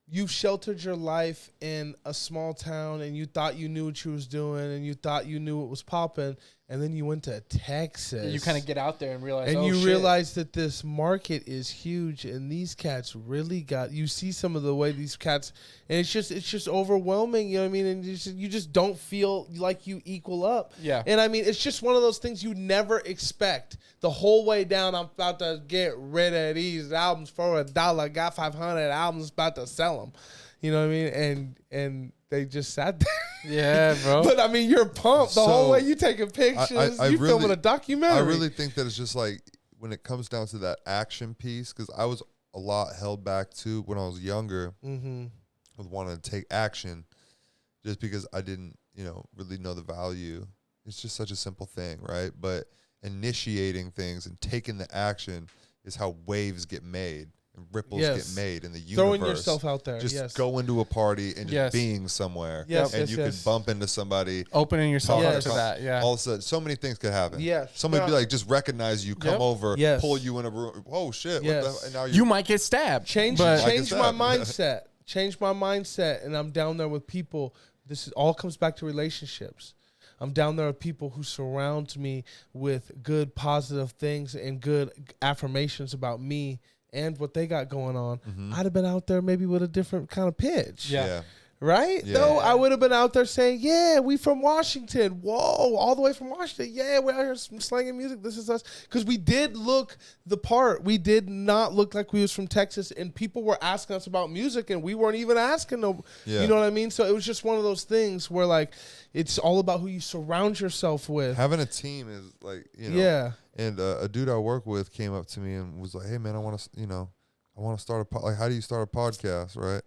you've sheltered your life in a small town and you thought you knew what you was doing and you thought you knew what was popping, and then you went to Texas. You kind of get out there and realize, and oh, you shit. realize that this market is huge, and these cats really got. You see some of the way these cats, and it's just overwhelming. You know what I mean? And you just don't feel like you equal up. Yeah. And I mean, it's just one of those things you never expect. The whole way down, I'm about to get rid of these albums for $1. Got 500 albums, about to sell them. You know what I mean? And they just sat there. Yeah, bro. But I mean, you're pumped the So, whole way. You taking pictures. I you really- filming a documentary. I really think that it's just like when it comes down to that action piece, because I was a lot held back too when I was younger with wanting to take action just because I didn't, you know, really know the value. It's just such a simple thing, right? But initiating things and taking the action is how waves get made and ripples Yes. get made in the universe. Throwing yourself out there. Just yes. go into a party and just Yes. being somewhere. Yes, and yes, you yes. could bump into somebody. Opening yourself up Yes. to that, yeah. All of a sudden, so many things could happen. Yes. Somebody be No. like, just recognize you, come Yep. over, Yes. pull you in a room. Oh shit! Yes. What the? And now You might get stabbed. Change but Like change I my said. mindset. Change my mindset, and I'm down there with people. This is all comes back to relationships. I'm down there with people who surround me with good, positive things and good affirmations about me and what they got going on. I'd have been out there maybe with a different kind of pitch. Yeah. Right? Yeah. No, I would have been out there saying, yeah, we from Washington. Whoa, all the way from Washington. Yeah, we're out here slanging music. This is us. Because we did look the part. We did not look like we was from Texas. And people were asking us about music, and we weren't even asking them. Yeah. You know what I mean? So it was just one of those things where, like, it's all about who you surround yourself with. Having a team is like, you know. Yeah. And a dude I work with came up to me and was like, "Hey man, I want to, you know, I want to start like, how do you start a podcast, right?"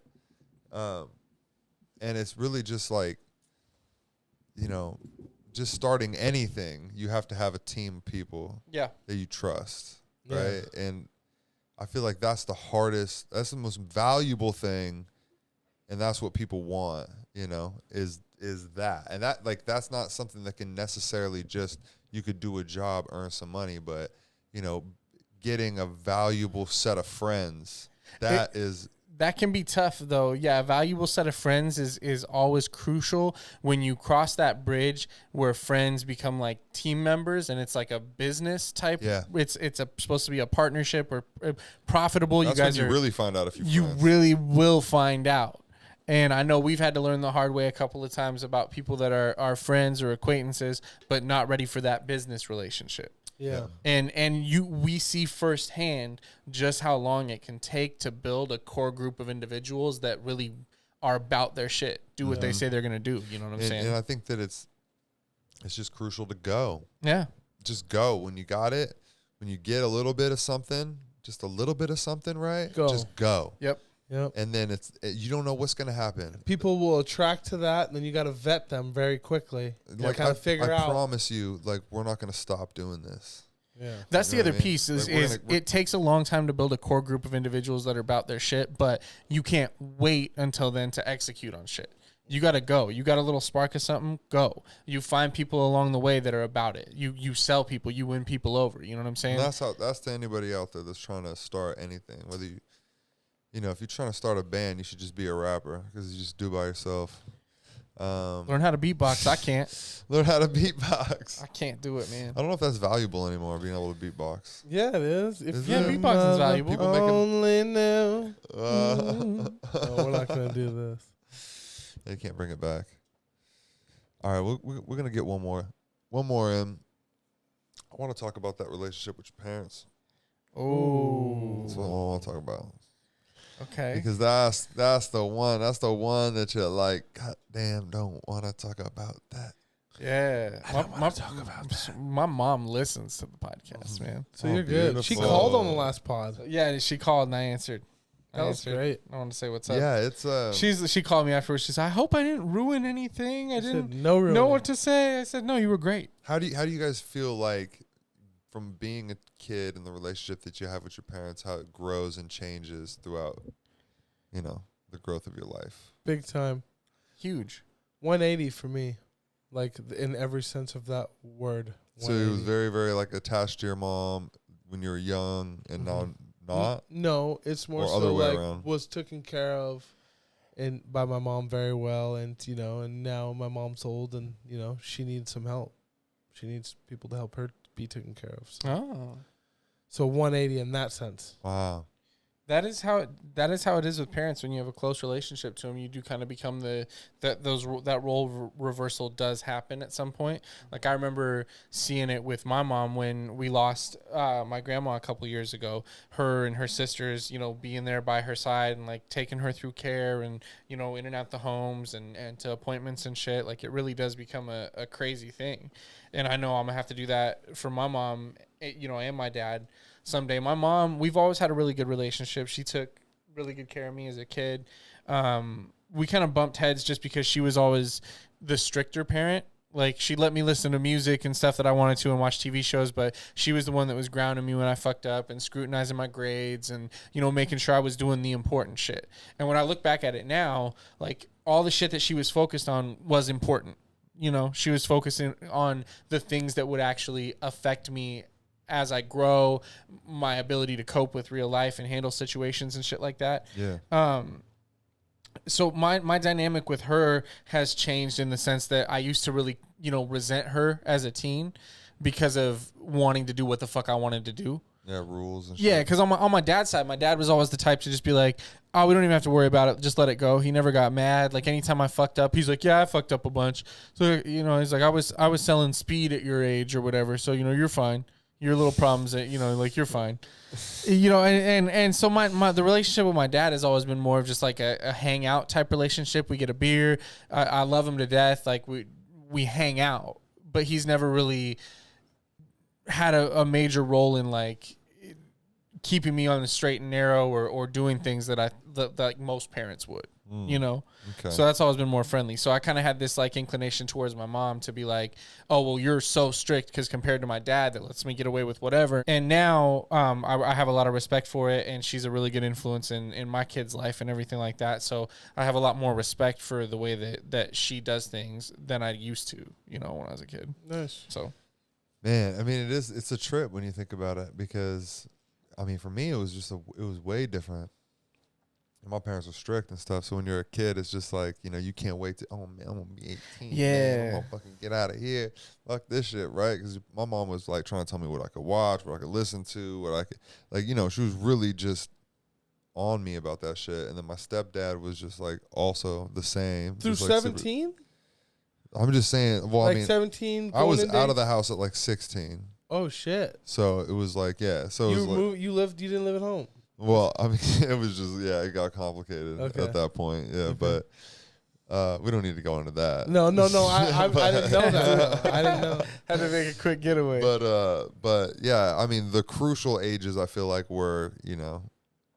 And it's really just like, you know, just starting anything, you have to have a team of people yeah. that you trust, Yeah. right? And I feel like that's the hardest, that's the most valuable thing, and that's what people want, you know, is that. And that, like, that's not something that can necessarily just, you could do a job, earn some money, but, you know, getting a valuable set of friends, That can be tough, though. Yeah, a valuable set of friends is always crucial when you cross that bridge where friends become like team members and it's like a business type. Yeah. It's supposed to be a partnership or profitable. that's you guys when you are really find out if you friends. really will find out. And I know we've had to learn the hard way a couple of times about people that are friends or acquaintances, but not ready for that business relationship. Yeah. And we see firsthand just how long it can take to build a core group of individuals that really are about their shit, do what they say they're gonna do. You know what I'm saying? And I think that it's just crucial to go. Yeah. Just go when you got it. When you get a little bit of something, just a little bit of something, right? Go. Just go. Yep. Yep. And then you don't know what's gonna happen. People will attract to that, and then you got to vet them very quickly. Like kind of figure I out. promise you, like, we're not gonna stop doing this. Yeah. That's You the know other what I mean? piece is, Like, we're it takes a long time to build a core group of individuals that are about their shit, but you can't wait until then to execute on shit. You got to go. You got a little spark of something, go. You find people along the way that are about it. You sell people, you win people over. You know what I'm saying? And that's to anybody out there that's trying to start anything. Whether you know, if you're trying to start a band, you should just be a rapper because you just do by yourself. Learn how to beatbox. I can't. Learn how to beatbox. I can't do it, man. I don't know if that's valuable anymore, being able to beatbox. Yeah, it is. Is Yeah, it? beatbox is valuable. People making- Only know. Uh, Oh, we're not gonna do this. You can't bring it back. All right, we're gonna get one more in. I want to talk about that relationship with your parents. Oh. That's what I want to talk about. Okay. Because that's the one. That's the one that you're like, God damn, don't want to talk about that. Yeah. I don't want to talk about that. My mom listens to the podcast, man. So Oh, you're good. She beautiful. called on the last pod. Yeah, she called and I answered. That was great. I want to say what's up. Yeah, it's She called me afterwards. She said, "I hope I didn't ruin anything. I I didn't said no know what to say." I said, "No, you were great." How do you guys feel like from being a kid and the relationship that you have with your parents, how it grows and changes throughout, the growth of your life? Big time. Huge. 180 for me, like in every sense of that word. So it was 180. very, very like attached to your mom when you were young, and now not. No, it's more Or so other way like around. was taken care of, and by my mom very well, and and now my mom's old, and she needs some help. She needs people to help her be taken care of. So 180 in that sense. Wow. That is how it is with parents. When you have a close relationship to them, you do kind of become that role reversal does happen at some point. Like I remember seeing it with my mom when we lost my grandma a couple years ago. Her and her sisters, being there by her side and like taking her through care and in and out the homes and to appointments and shit. Like it really does become a crazy thing. And I know I'm gonna have to do that for my mom, and my dad. Someday. My mom, we've always had a really good relationship. She took really good care of me as a kid. We kind of bumped heads just because she was always the stricter parent. Like she let me listen to music and stuff that I wanted to and watch TV shows, but she was the one that was grounding me when I fucked up and scrutinizing my grades and, making sure I was doing the important shit. And when I look back at it now, like all the shit that she was focused on was important. She was focusing on the things that would actually affect me as I grow, my ability to cope with real life and handle situations and shit like that. Yeah. So my dynamic with her has changed in the sense that I used to really, resent her as a teen because of wanting to do what the fuck I wanted to do. Yeah, rules and shit. Yeah, because on my dad's side, my dad was always the type to just be like, "Oh, we don't even have to worry about it. Just let it go." He never got mad. Like anytime I fucked up, he's like, "Yeah, I fucked up a bunch." So he's like, "I was selling speed at your age or whatever, so you're fine. Your little problems that like you're fine." And so the relationship with my dad has always been more of just like a hangout type relationship. We get a beer. I love him to death. Like we hang out, but he's never really had a major role in like keeping me on the straight and narrow or doing things that like most parents would. Okay. So that's always been more friendly. So I kind of had this like inclination towards my mom to be like, "Oh, well, you're so strict because compared to my dad that lets me get away with whatever." And now I have a lot of respect for it, and she's a really good influence in my kid's life and everything like that. So I have a lot more respect for the way that she does things than I used to, when I was a kid. Nice. So, Man, I mean, it's a trip when you think about it because, I mean, for me, it was way different. My parents were strict and stuff, so when you're a kid, it's just like, you can't wait to, oh, man, I'm going to be 18. Yeah. Man, I'm going to fucking get out of here. Fuck this shit, right? Because my mom was, like, trying to tell me what I could watch, what I could listen to, what I could, like, she was really just on me about that shit. And then my stepdad was just, like, also the same. Through Just, like, 17? I'm just saying, well, I mean, 17. I was going out into- of the house at, like, 16. Oh shit! So it was like, yeah. So it was like, You didn't live at home. well, I mean, it was just, it got complicated at that point. Yeah, but we don't need to go into that. No. I didn't know that. I didn't know. had to make a quick getaway. But yeah, I mean, the crucial ages I feel like were,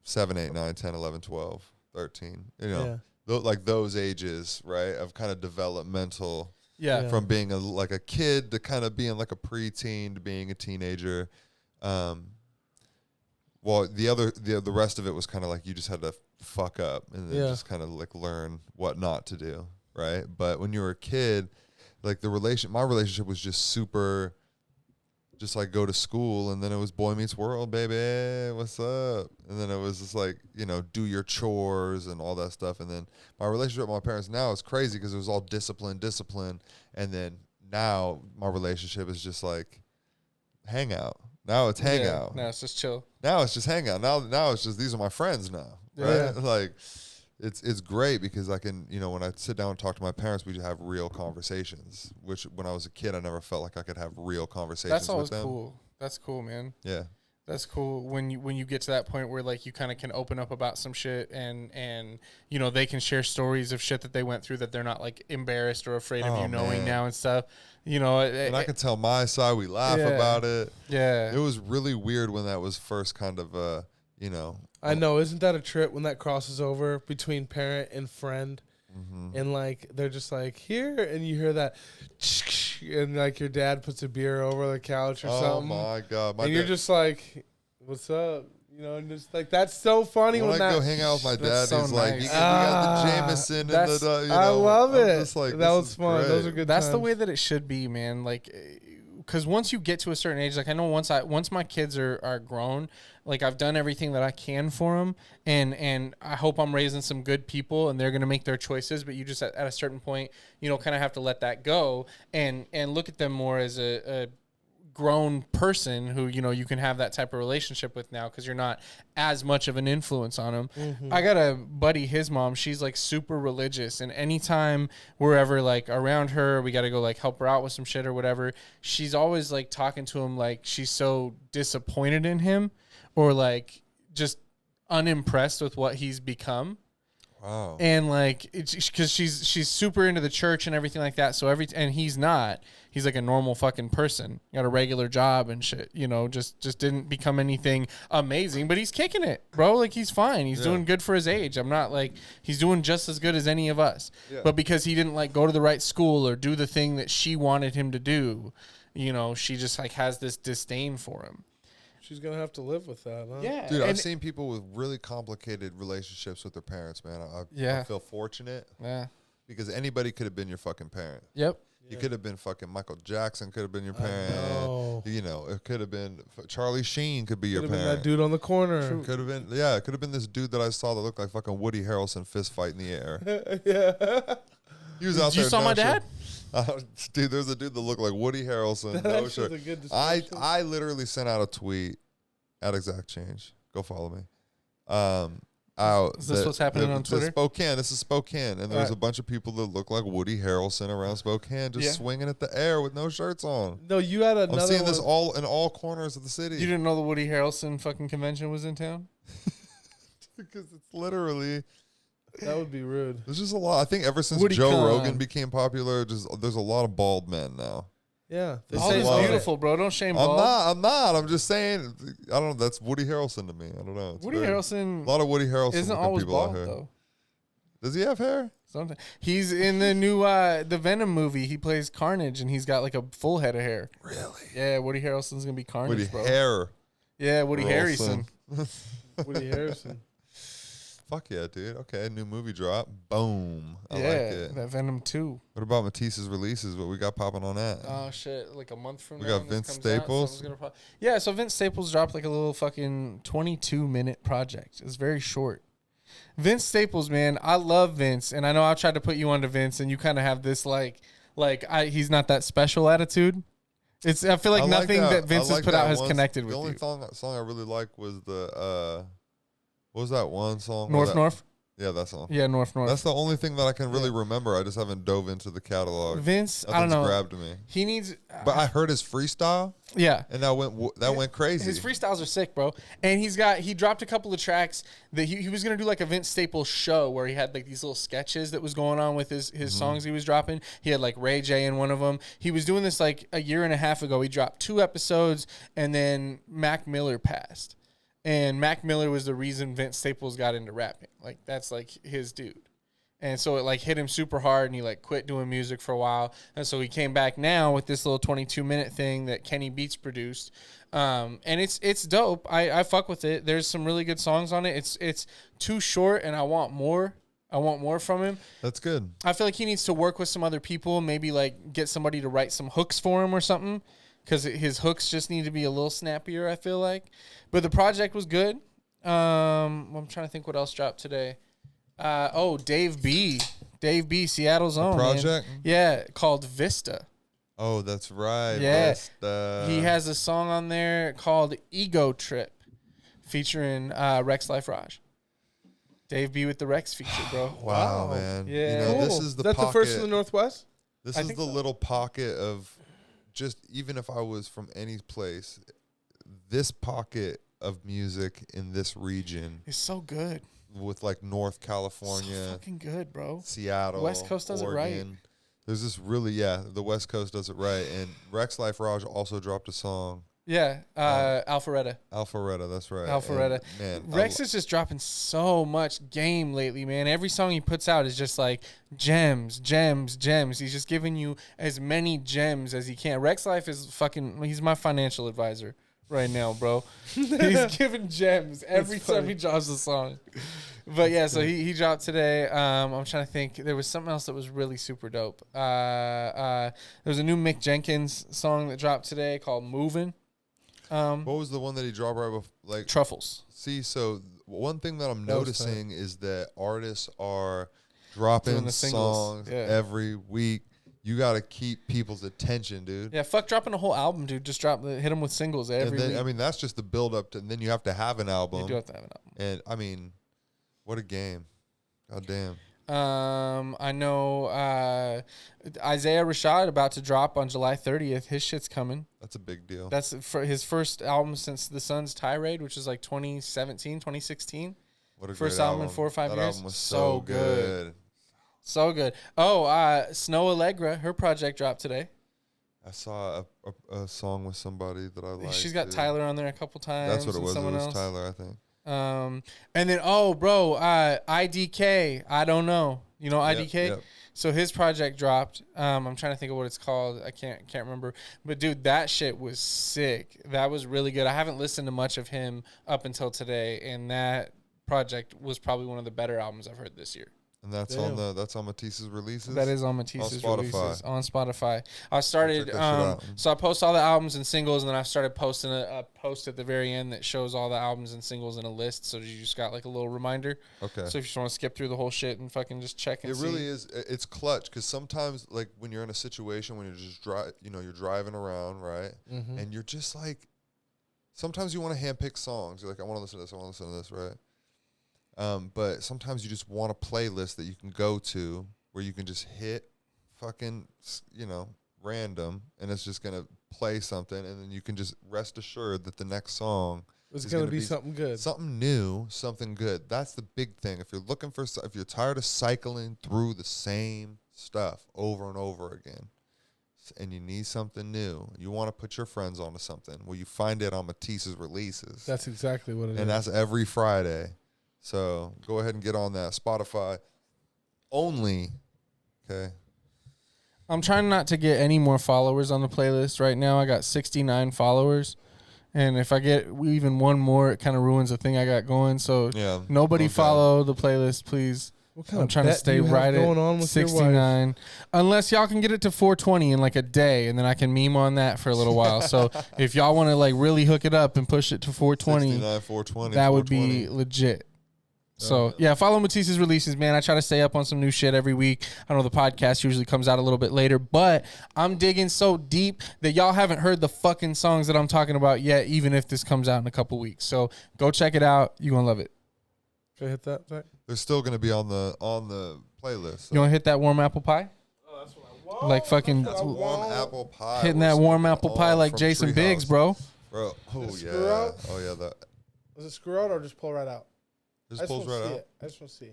7, 8, 9, 10, 11, 12, 13. Like those ages, right, of kind of developmental. yeah. Yeah. From being like a kid to kind of being like a preteen to being a teenager. Well, the rest of it was kind of like you just had to fuck up and then just kind of like learn what not to do, right? But when you were a kid, like my relationship was just super just like go to school, and then it was Boy Meets World, baby, what's up? And then it was just like, you know, do your chores and all that stuff. And then my relationship with my parents now is crazy because it was all discipline. And then now my relationship is just like hangout. Now it's hangout. Now it's just chill. Now it's just hangout. Now it's just, these are my friends now. Right? Yeah. Like, it's great because I can, you know, when I sit down and talk to my parents, we have real conversations, which when I was a kid, I never felt like I could have real conversations That's with always them. cool. That's cool, man. Yeah. That's cool when you get to that point where like you kind of can open up about some shit and you know they can share stories of shit that they went through that they're not like embarrassed or afraid of Oh, you knowing man. now and stuff. You know, And I can tell my side, we laugh Yeah. about it. yeah. It was really weird when that was first kind of, you know. I know, isn't that a trip when that crosses over between parent and friend? And like they're just like here, and you hear that, and like your dad puts a beer over the couch or Oh something, my God. and you're just like, "What's up?" You know, and just like that's so funny when when I that. go hang out with my dad, so he's like, nice. you got the Jameson and that's- the, you know, I love I'm it. just like, That this was is fun. great. Those are good. That's the times. way that it should be, man. Like, because once you get to a certain age, like I know once my kids are grown, like I've done everything that I can for them, and I hope I'm raising some good people, and they're gonna make their choices. But you just at a certain point, you know, kind of have to let that go and look at them more as a grown person who, you know, you can have that type of relationship with now because you're not as much of an influence on them. I got a buddy, his mom, she's like super religious, and anytime we're ever like around her, we got to go like help her out with some shit or whatever, she's always like talking to him like she's so disappointed in him or like just unimpressed with what he's become. Wow. And like it's because she's super into the church and everything like that. So and he's not. He's like a normal fucking person. Got a regular job and shit. You know, just didn't become anything amazing, but he's kicking it, bro. Like he's fine. He's doing good for his age. I'm not like he's doing just as good as any of us. Yeah. But because he didn't like go to the right school or do the thing that she wanted him to do, you know, she just like has this disdain for him. She's gonna have to live with that, huh? Yeah, Dude, and- I've seen people with really complicated relationships with their parents, man. I feel fortunate Yeah. because anybody could have been your fucking parent. Yep. You could have been fucking Michael Jackson could have been your parent. know. You know, it could have been Charlie Sheen could be your Could have been parent. that dude on the corner. Could have been, yeah, it could have been this dude that I saw that looked like fucking Woody Harrelson fist fight in the air. Yeah. He was out You there. saw no my shirt. dad? Dude, there's a dude that looked like Woody Harrelson. That No actually shirt. is a good I description. I literally sent out a tweet at Exact Change. Go follow me. Out. Is this what's happening on Twitter? Spokane. This is Spokane, and there was Alright. a bunch of people that look like Woody Harrelson around Spokane, just Yeah. swinging at the air with no shirts on. No, you had another I'm seeing one. this all in all corners of the city. You didn't know the Woody Harrelson fucking convention was in town? Because it's literally That would be rude. there's just a lot. I think ever since Woody Joe Con. Rogan became popular, just there's a lot of bald men now. Yeah. They This All is is a lot. beautiful, bro. Don't shame I'm bald. not. I'm just saying. I don't know. That's Woody Harrelson to me. I don't know. It's Woody very- Harrelson A lot of Woody Harrelson isn't looking always people out bald here. though. Does he have hair? Sometimes he's in the new the Venom movie. He plays Carnage, and he's got like a full head of hair. Really? Yeah, Woody Harrelson's gonna be Carnage, Woody bro. hair. Yeah, Woody Harrelson. Woody Harrelson. Fuck yeah, dude. Okay, new movie drop. Boom. I Yeah, like it. that Venom 2. What about Matisse's releases? What we got popping on that? Oh shit! Like a month from We now. got when this Vince comes out, Staples. something's gonna yeah, so Vince Staples dropped like a little fucking 22-minute project. It's very short. Vince Staples, man, I love Vince, and I know I tried to put you onto Vince, and you kind of have this he's not that special attitude. I feel like nothing that Vince has put out has connected with you. you. The only song I really like was the what was that one song? North. Yeah, that song. Yeah, North. That's the only thing that I can really remember. I just haven't dove into the catalog. Vince, I don't Nothing's know. grabbed me. He needs. But I heard his freestyle, Yeah. and that went crazy. His freestyles are sick, bro. And he dropped a couple of tracks that he was gonna do like a Vince Staples show where he had like these little sketches that was going on with his songs he was dropping. He had like Ray J in one of them. He was doing this like a year and a half ago. He dropped 2 episodes, and then Mac Miller passed. And Mac Miller was the reason Vince Staples got into rapping. Like that's like his dude. And so it like hit him super hard, and he like quit doing music for a while. And so he came back now with this little 22-minute thing that Kenny Beats produced. And it's dope. I fuck with it. There's some really good songs on it. It's too short, and I want more. I want more from him. That's good. I feel like he needs to work with some other people, maybe like get somebody to write some hooks for him or something. because his hooks just need to be a little snappier, I feel like. But the project was good. I'm trying to think what else dropped today. Dave B, Seattle's own project? man. Yeah, called Vista. Oh, that's right. Yeah. Vista. He has a song on there called Ego Trip, featuring Rex Life Raj. Dave B with the Rex feature, bro. Wow, man. Yeah. You know, Cool. this is the Is that pocket. the first in the Northwest? This I is think the so. little pocket of just, even if I was from any place, this pocket of music in this region It's so good. with like North So California, fucking good, bro. Seattle, West Coast does it right. Oregon. There's this really, the West Coast does it right. And Rex Life Raj also dropped a song. Yeah, Alpharetta. Alpharetta, that's right. Alpharetta. And, man, Rex is just dropping so much game lately, man. Every song he puts out is just like gems. He's just giving you as many gems as he can. Rex Life is he's my financial advisor right now, bro. He's giving gems every time he drops a song. But yeah, so he dropped today. I'm trying to think. There was something else that was really super dope. There was a new Mick Jenkins song that dropped today called Movin'. what was the one that he dropped right before? Like, Truffles. see, so one thing that I'm That was noticing is that artists are dropping Doing the singles, songs yeah. every week. You got to keep people's attention, dude. Yeah, fuck dropping a whole album, dude. Just hit him with singles every And then, week. I mean, that's just the build up to, and then you have to have an album. You do have to have an album. And I mean, what a game. God damn. I know Isaiah Rashad about to drop on July 30th. His shit's coming. That's a big deal. That's for his first album since The Sun's Tirade, which is like 2017, 2016. What a first great album in 4 or 5 that years. album was So so good. good. So good. Oh, Snow Allegra, her project dropped today. I saw a song with somebody that I like. She's got dude. Tyler on there a couple times. That's what it and was. It someone was else. Tyler, I think. And then IDK, I don't know. You know IDK? Yep. So his project dropped. I'm trying to think of what it's called. I can't remember. But dude, that shit was sick. That was really good. I haven't listened to much of him up until today, and that project was probably one of the better albums I've heard this year. And that's Damn. that's on Matisse's releases. That is on Matisse's Spotify. releases on Spotify. I started, Check that shit out. so I post all the albums and singles, and then I started posting a post at the very end that shows all the albums and singles in a list. So you just got like a little reminder. Okay. So if you just want to skip through the whole shit and fucking just check and It see. really is. It's clutch because sometimes, like when you're in a situation when you're just you're driving around, right, and you're just like, sometimes you want to handpick songs. You're like, I want to listen to this. I want to listen to this, right? But sometimes you just want a playlist that you can go to where you can just hit fucking, random, and it's just gonna play something, and then you can just rest assured that the next song It's is going to be something good. something new, something good. That's the big thing. If you're looking for, if you're tired of cycling through the same stuff over and over again, and you need something new, you want to put your friends onto something, well, you find it on Matisse's releases. That's exactly what it is. And that's every Friday. So go ahead and get on that. Spotify only. Okay. I'm trying not to get any more followers on the playlist right now. I got 69 followers. And if I get even one more, it kind of ruins the thing I got going. So Yeah. nobody Okay. follow the playlist, please. What kind I'm of trying to bet do stay you have right going at on with your wife? 69. Unless y'all can get it to 420 in like a day, and then I can meme on that for a little while. So if y'all want to like really hook it up and push it to 420, 69, 420. that would 420. be legit. So yeah, follow Matisse's releases, man. I try to stay up on some new shit every week. I know the podcast usually comes out a little bit later, but I'm digging so deep that y'all haven't heard the fucking songs that I'm talking about yet, even if this comes out in a couple weeks. So go check it out. You're gonna love it. Can I hit that? Zach? They're still going to be on the playlist. So. You wanna hit that warm apple pie? Oh, that's what I want. Like fucking That's warm apple pie. hitting with that warm something apple pie on like from Jason Treehouse. Biggs, bro. Bro, oh Does it yeah. screw out? Oh yeah, that Does it screw out or just pull right out? just pulls wanna right see out. it. I just want to see.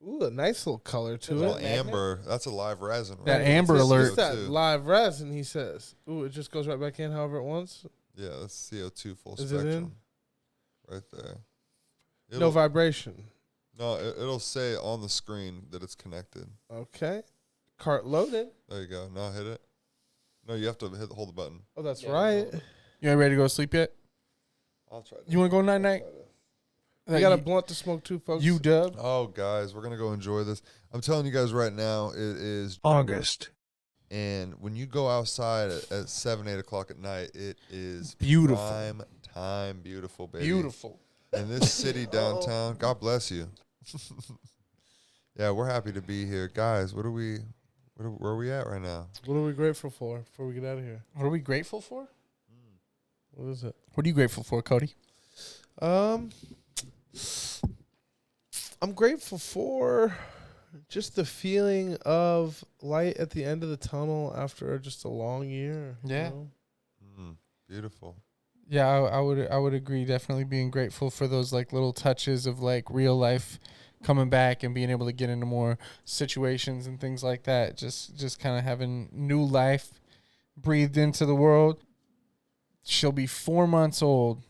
Ooh, a nice little color to Well, it. amber. That's a live resin. That right? amber It's alert. It's that CO2. live resin, he says. Ooh, it just goes right back in however it wants. Yeah, that's CO2 full Is it spectrum. in? Right there. No vibration. No, it'll say on the screen that it's connected. Okay. Cart loaded. There you go. Now hit it. No, you have to hold the button. Oh, that's right. You ain't ready to go to sleep yet? I'll try that. You wanna go night night? We got a blunt to smoke too, folks. You dub. Oh, guys, we're going to go enjoy this. I'm telling you guys right now, it is August And when you go outside at 7, 8 o'clock at night, it is Beautiful. prime time, beautiful, baby. Beautiful. In this city downtown, God bless you. Yeah, we're happy to be here, guys. Where are we at right now? What are we grateful for before we get out of here? What are we grateful for? What is it? What are you grateful for, Cody? I'm grateful for just the feeling of light at the end of the tunnel after just a long year. Yeah. You know? Beautiful. Yeah, I would agree. Definitely being grateful for those like little touches of like real life coming back and being able to get into more situations and things like that. Just kind of having new life breathed into the world. She'll be 4 months old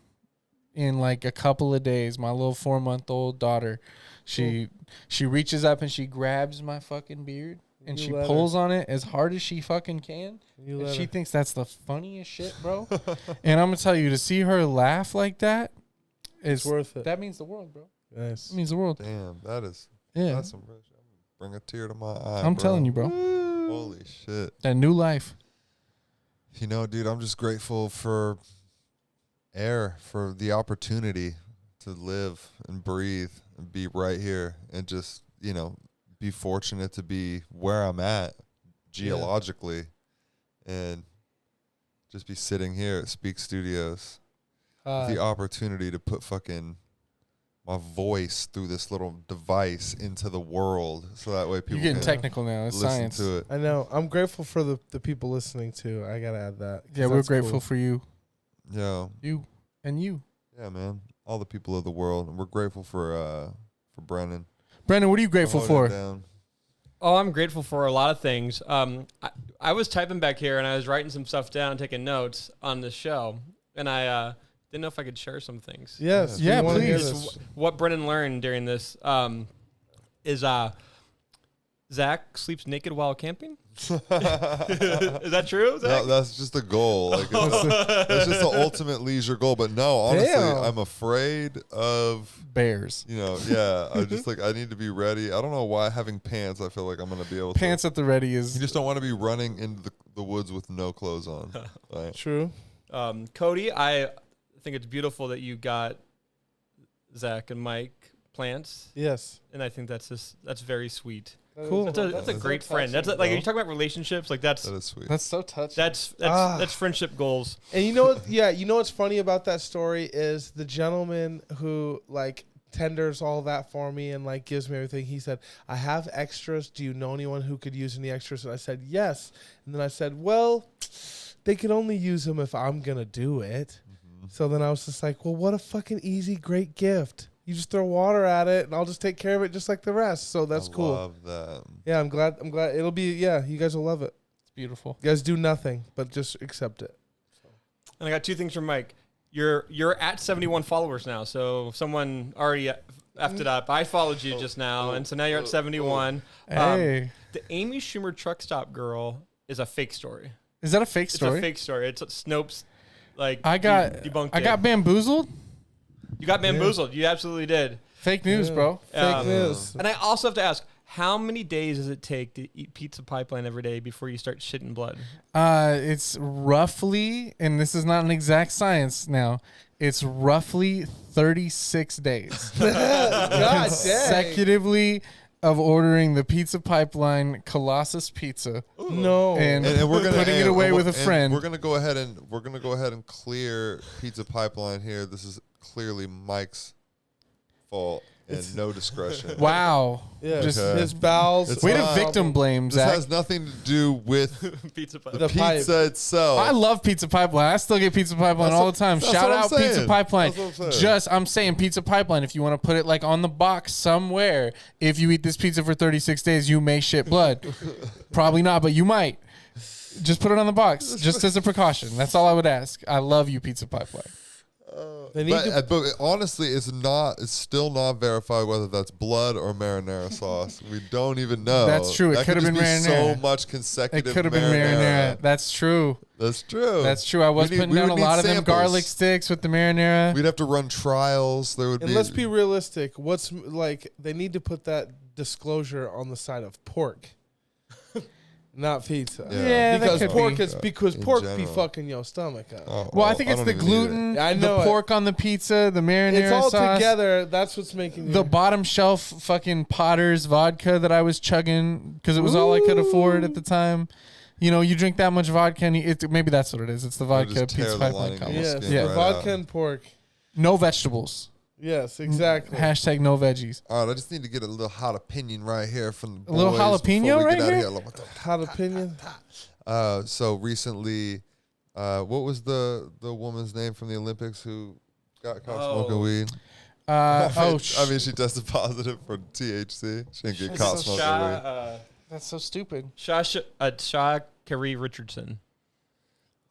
in like a couple of days. My little 4-month-old daughter, she reaches up and she grabs my fucking beard and she pulls on it as hard as she fucking can. And she thinks that's the funniest shit, bro. And I'm gonna tell you, to see her laugh like that is worth it. That means the world, bro. Nice. It means the world. Damn, that's Yeah, some real shit. Bring a tear to my eye. I'm telling you, bro. Holy shit. That new life. You know, dude, I'm just grateful for air, for the opportunity to live and breathe and be right here and just, you know, be fortunate to be where I'm at geologically and just be sitting here at Speak Studios with the opportunity to put fucking my voice through this little device into the world so that way people You're getting can technical now. It's listen science. to it. I know. I'm grateful for the people listening too. I gotta add that. Yeah, we're grateful for you. Yeah. You and you. Yeah, man. All the people of the world. And we're grateful for Brennan. Brendan, what are you grateful Holding it for? down. Oh, I'm grateful for a lot of things. I was typing back here and I was writing some stuff down, taking notes on the show, and I didn't know if I could share some things. Yes. Yeah, we wanna hear please. this. What Brennan learned during this is Zach sleeps naked while camping. Is that true, Zach? No, that's just a goal. Like that's just the ultimate leisure goal. But no, honestly, Damn. I'm afraid of Bears. you know. Yeah, I just like I need to be ready. I don't know why having pants. I feel like I'm gonna be able Pants to. at the ready You is. just don't want to be running into the woods with no clothes on. Right? True. Cody, I think it's beautiful that you got Zach and Mike plants, Yes. and I think that's very sweet. Cool. That's a great friend. That's like, you talk about relationships, like That is sweet. That's so touching. that's friendship goals. And you know what? Yeah, you know what's funny about that story is the gentleman who like tenders all that for me and like gives me everything. He said, "I have extras. Do you know anyone who could use any extras?" And I said, "Yes." And then I said, "Well, they could only use them if I'm gonna do it." So then I was just like, "Well, what a fucking easy, great gift." You just throw water at it, and I'll just take care of it just like the rest. So that's cool. Love that. Yeah, I'm glad. It'll be. Yeah, you guys will love it. It's beautiful. You guys do nothing but just accept it. And I got two things from Mike. You're at 71 followers now, so someone already effed it up. I followed you just now, and so now you're at 71. Hey, The Amy Schumer truck stop girl is a fake story. is that a fake It's story? a fake story. It's Snopes. Like I got debunked. I got bamboozled. You got bamboozled. You absolutely did. Fake news, bro. Fake news. And I also have to ask, how many days does it take to eat pizza pipeline every day before you start shitting blood? It's roughly, and this is not an exact science now. It's roughly 36 days God dang. consecutively of ordering the pizza pipeline Colossus pizza No. and we're gonna putting it away with a friend. We're gonna go ahead and clear Pizza Pipeline here. This is clearly Mike's fault and no discretion. Wow. Yeah, Just Okay. his bowels. It's way to not- victim blame, This Zach. has nothing to do with Pizza pipeline. the The pipe. pizza itself. I love Pizza Pipeline. I still get Pizza Pipeline That's all what- the time. that's Shout what I'm out Pizza saying. Pipeline. That's what I'm saying. I'm saying Pizza Pipeline. If you want to put it like on the box somewhere, if you eat this pizza for 36 days, you may shit blood. Probably not, but you might. Just put it on the box, just as a precaution. That's all I would ask. I love you, Pizza Pipeline. They need to. but honestly, it's still not verified whether that's blood or marinara sauce. We don't even know. That's true. It That could have just been be marinara. so much It consecutive. could have been marinara. That's true. That's true. That's true. I was We putting would down a need lot of them samples. garlic sticks with the marinara. We'd have to run trials. There would And let's be realistic. What's like? They need to put that disclosure on the side of pork. Not pizza. Yeah, that because could pork be. is because In pork be general. fucking your stomach up. Oh, Well, I think it's don't the even eat it. gluten, I know the it. pork on the pizza, the marinara It's all sauce, together. That's what's making the you. bottom shelf fucking Potter's vodka that I was chugging because it was all I could afford at the time. You know, you drink that much vodka, and maybe that's what it is. It's the It'll vodka just tear pizza the pipeline lining combo. off. Yes, Skin Yeah. right vodka out. and pork. No vegetables. Yes, exactly. Hashtag no veggies. All right, I just need to get a little hot opinion right here from the boys. A little before jalapeno we right get out of here? What the Hot opinion. So recently, what was the woman's name from the Olympics who got caught smoking weed? I mean, she tested positive for THC. She didn't get caught smoking weed. That's so stupid. Shah Kerry Richardson.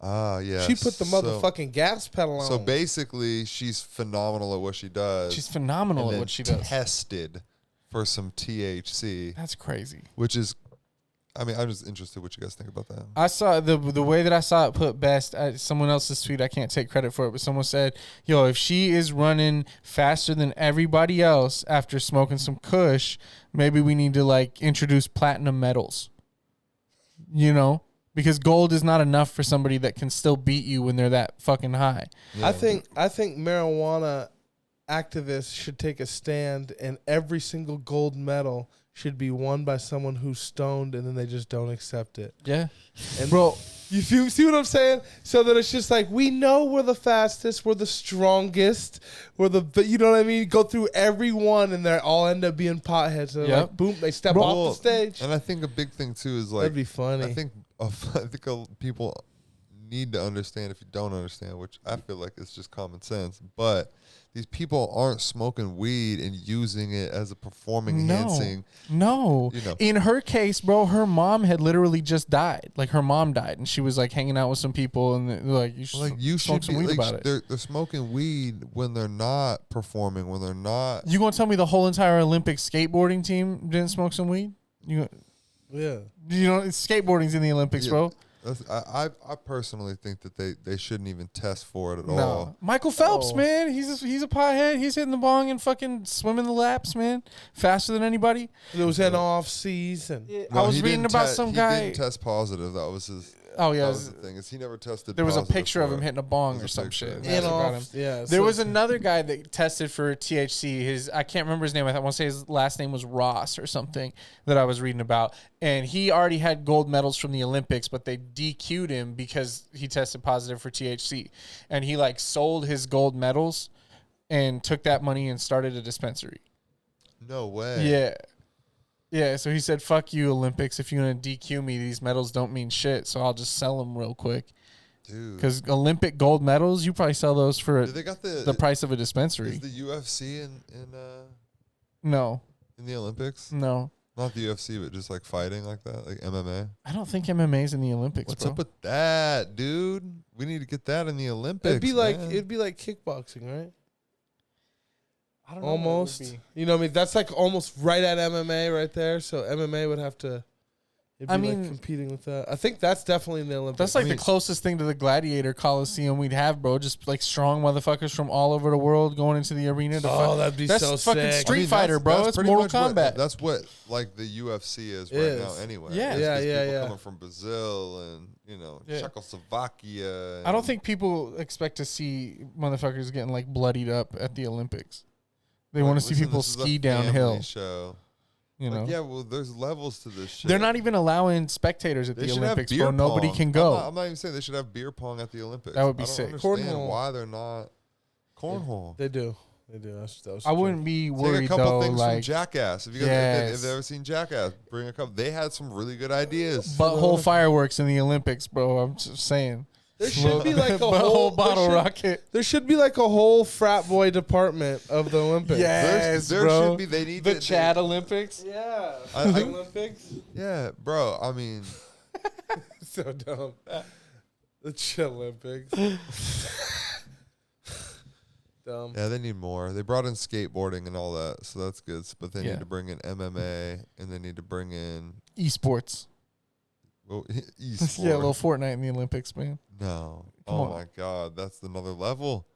Ah, yeah. She put the So- motherfucking gas pedal on. So basically, she's phenomenal at what she does. She's phenomenal and at then what she does. Tested for some THC, That's crazy. which is, I mean, I'm just interested what you guys think about that. I saw the way that I saw it put best. Someone else's tweet. I can't take credit for it, but someone said, "Yo, if she is running faster than everybody else after smoking some Kush, maybe we need to like introduce platinum medals." You know, because gold is not enough for somebody that can still beat you when they're that fucking high. Yeah. I think marijuana activists should take a stand, and every single gold medal should be won by someone who's stoned, and then they just don't accept it. Yeah, And bro. you see what I'm saying? So that it's just like, we know we're the fastest, we're the strongest, you know what I mean? Go through every one, and they all end up being potheads. So Yep. like, boom, they step Well, off the stage. And I think a big thing too is like, That'd be funny. I think people need to understand, if you don't understand, which I feel like it's just common sense, but these people aren't smoking weed and using it as a performing enhancing. No. You know. In her case, bro, her mom had literally just died. Like her mom died, and she was like hanging out with some people, and they're like, "You should, Like you smoke should some be weed like, about it." they're smoking weed when they're not performing, when they're not. You gonna tell me the whole entire Olympic skateboarding team didn't smoke some weed? You Yeah. know, skateboarding's in the Olympics, Yeah. bro. I personally think that they shouldn't even test for it at No, all. Michael Phelps, Oh. man, he's a pothead. He's hitting the bong and fucking swimming the laps, man, faster than anybody. It was an off season. No, I was he reading didn't about te- some he guy. didn't test positive. That was his. Oh yeah, That was the thing. Is he never tested. there was a positive picture of for him it. hitting a bong There's or a some picture. shit. And That's what got him. Yeah. There was another guy that tested for THC. I can't remember his name. I want to say his last name was Ross or something that I was reading about. And he already had gold medals from the Olympics, but they DQ'd him because he tested positive for THC. And he like sold his gold medals and took that money and started a dispensary. No way. Yeah. Yeah, so he said, "Fuck you, Olympics. If you're going to DQ me, these medals don't mean shit, so I'll just sell them real quick." Dude. Because Olympic gold medals, you probably sell those for They got the price of a dispensary. Is the UFC No, in the Olympics? no. Not the UFC, but just like fighting like that, like MMA. I don't think MMA's in the Olympics, What's bro. up with that, dude? We need to get that in the Olympics. It'd be like man. kickboxing, right? I don't Almost. You know what I mean? That's like almost right at MMA right there. So MMA would have to. It'd be I like mean- competing with that. I think that's definitely in the Olympics. That's like I mean- the closest thing to the Gladiator Coliseum we'd have, bro. Just like strong motherfuckers from all over the world going into the arena to fight. that'd be That's so fucking sick. Street Fighter, bro. That's pretty Mortal much what- Kombat. that's what like the UFC is right Is. now, anyway. Yeah. It's Yeah, just yeah, people yeah. coming from Brazil and Yeah. Czechoslovakia. I don't think people expect to see motherfuckers getting like bloodied up at the Olympics. They want to see people ski downhill. Show. You know, Like, yeah, well, there's levels to this shit. they're not even allowing spectators at They the should have Olympics, beer bro. Nobody pong. can go. I'm not even saying they should have beer pong at the Olympics. That would be I don't sick. understand Cornhole. why they're not cornhole. They do. That was I wouldn't be Take worried a couple though. things from Like Jackass. If you guys Yes. if they've ever seen Jackass, bring a couple. They had some really good ideas. butthole fireworks in the Olympics, bro. I'm just saying. There should be like a Butthole whole bottle there should- rocket. There should be like a whole frat boy department of the Olympics. Yes, there bro. should be. They need The to, Chad Olympics. Yeah. I- Olympics. Yeah, bro. I mean, So dumb. The Chill Olympics. Dumb. yeah, they need more. They brought in skateboarding and all that, so that's good. But they Yeah. need to bring in MMA and they need to bring in Esports. well, Yeah, a esports. little Fortnite in the Olympics, man. No. Come Oh on. my God, that's another level.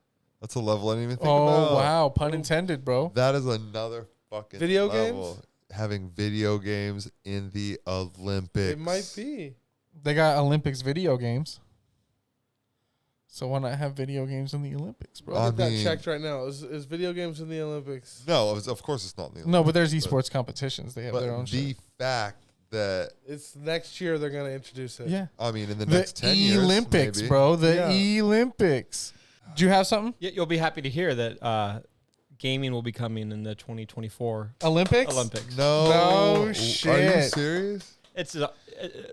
That's a level I didn't even think Oh about. wow, pun intended, bro. That is another fucking Video level. games? having video games in the Olympics. It might be. They got Olympics video games. So why not have video games in the Olympics, bro? I'll get that checked right now. Is video games in the Olympics? No, of course it's not in the Olympics. No, but there's esports competitions. They have their own the shit. fact that It's next year they're gonna introduce it. Yeah. I mean, in the The next 10 years, Olympics, maybe. bro. The Yeah. Olympics. Do you have something? Yeah, you'll be happy to hear that gaming will be coming in the 2024 Olympics? Olympics. No, No Are shit. you serious? It's Cody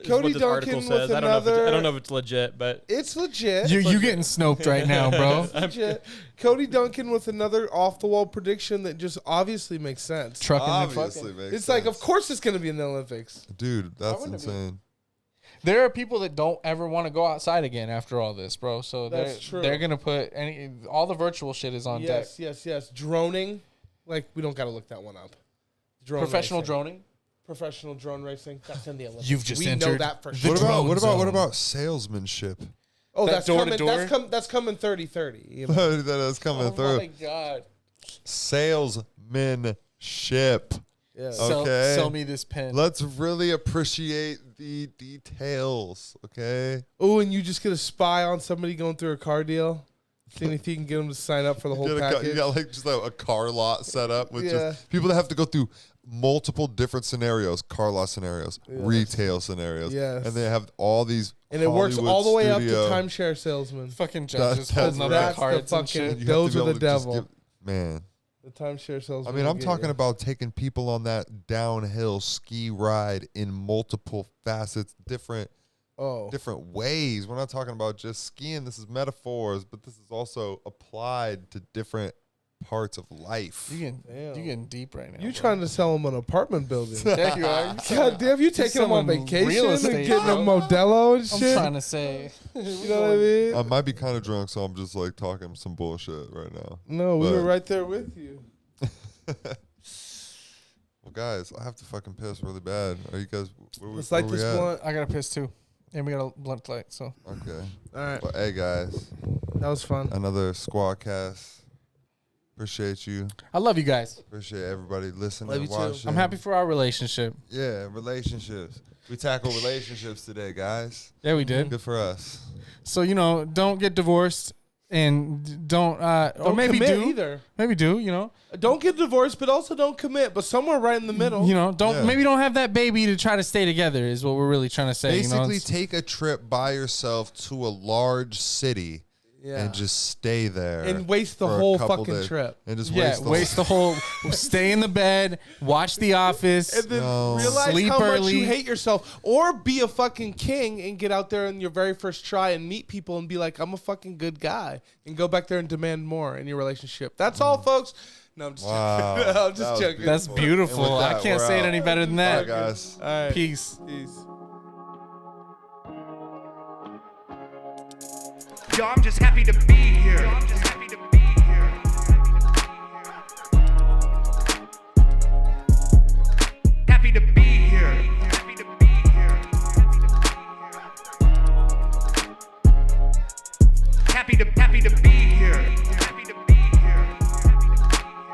what this Duncan article with says. I another- don't know if it's legit, but It's legit. You It's getting snoped right now, bro. legit. Cody Duncan with another off the wall prediction that just obviously makes sense. Trucking the Obviously fucking. makes It's like, of sense. course, it's gonna be in the Olympics. Dude, that's wouldn't it be? insane. There are people that don't ever want to go outside again after all this, bro. So That's true. they're gonna put all the virtual shit is on deck. Yes. Droning, like we don't gotta look that one up. Drone Professional racing. droning. Professional drone racing. That's in the Olympics. You've just we know entered that for the sure. What drone about zone. salesmanship? Oh, that that's door to coming. door? That's coming 30-30. You know? That is coming Oh through. my god! Salesmanship. Yeah. Okay. Sell me this pen. Let's really appreciate the details, okay? Oh, and you just get a spy on somebody going through a car deal, seeing if you can get them to sign up for the whole You package. got like just a car lot set up with Yeah. just people that have to go through multiple different scenarios, car lot scenarios, retail scenarios. Yes. And they have all these and it works Hollywood all the way up to studio- timeshare salesman. Fucking judges That's holding up their that's the cards and fucking- shit. You have Those to be are able the to just devil. man. The timeshare salesman. I mean, will I'm get talking you. about taking people on that downhill ski ride in multiple facets, different Oh, ways. We're not talking about just skiing. This is metaphors, but this is also applied to different parts of life. You Damn. getting deep right now. you bro. trying to sell them an apartment building? There you are. God damn, you taking them on selling vacation real and estate, getting bro. them Modelo and I'm shit. trying to say. You know what I mean? I might be kind of drunk, so I'm just like talking some bullshit right now. No, we but- were right there with you. Well, guys, I have to fucking piss really bad. Are you guys? Let's light this blunt. I got to piss too, and we got a blunt light. So Okay. All right, Well, hey guys, that was fun. another Squadcast. Appreciate you. I love you guys. Appreciate everybody listening Love and you too. watching. I'm happy for our relationship. Yeah, relationships. We tackle relationships today, guys. Yeah, we did. Good for us. So don't get divorced, and don't or Don't maybe commit do either. maybe do. You know. Don't get divorced, but also don't commit. But somewhere right in the middle. You know, don't Yeah. maybe don't have that baby to try to stay together is what we're really trying to say. Basically, you know? take a trip by yourself to a large city Yeah. and just stay there And waste the for a whole couple fucking days. trip. And just Yeah, waste the whole. stay in the bed, watch The Office. And then No. realize Sleep how much early. you hate yourself. Or be a fucking king and get out there in your very first try and meet people and be like, I'm a fucking good guy. And go back there and demand more in your relationship. That's all, folks. No, I'm just Wow. joking. I'm That just was joking. That's beautiful. And with I that, can't we're say it out. any better than Bye, that. guys. All right. Peace. Peace. Yo, I'm just happy to be here. Yo, I'm just happy to be here. Happy to be here. Happy to be here. Happy to be here. Happy to be here.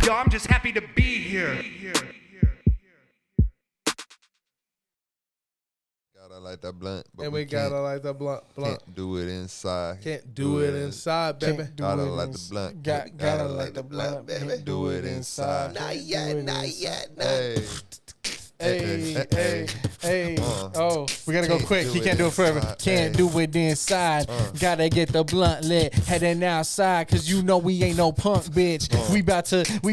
Yo, I'm just happy to be here. Gotta light that blunt, but And we we gotta can't, like that blunt. can't do it inside. Can't do it inside, baby. Can't do Gotta it light ins- the blunt. Gotta light the blunt, baby. Do it inside. Not yet, not yet. Hey. Hey, hey, hey. Uh. Oh, we gotta go Can't quick. do He it can't do it forever. inside. Can't Hey. do it inside. Gotta get the blunt lit. Heading outside, cause you know we ain't no punk, bitch. We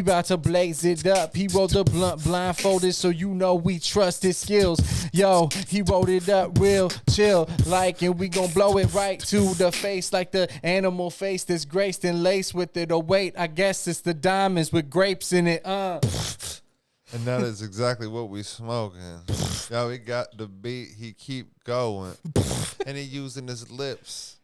bout to blaze it up. He rolled the blunt blindfolded, so you know we trust his skills. Yo, he rolled it up real chill, like, and we gon' blow it right to the face, like the animal face that's graced and laced with it. Oh wait, I guess it's the diamonds with grapes in it. And that is exactly what we smoking. Yeah, we got the beat. He keep going, and he using his lips.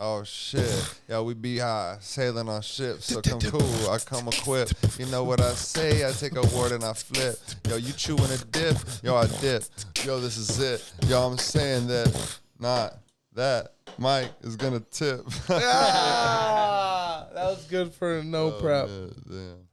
Oh shit, yo, we be high, sailing on ships, so come cool, I come equipped. You know what I say, I take a word and I flip. Yo, you chewing a dip, yo, I dip. Yo, this is it. Yo, I'm saying that, not that Mike is gonna tip. That was good for no prep. Damn.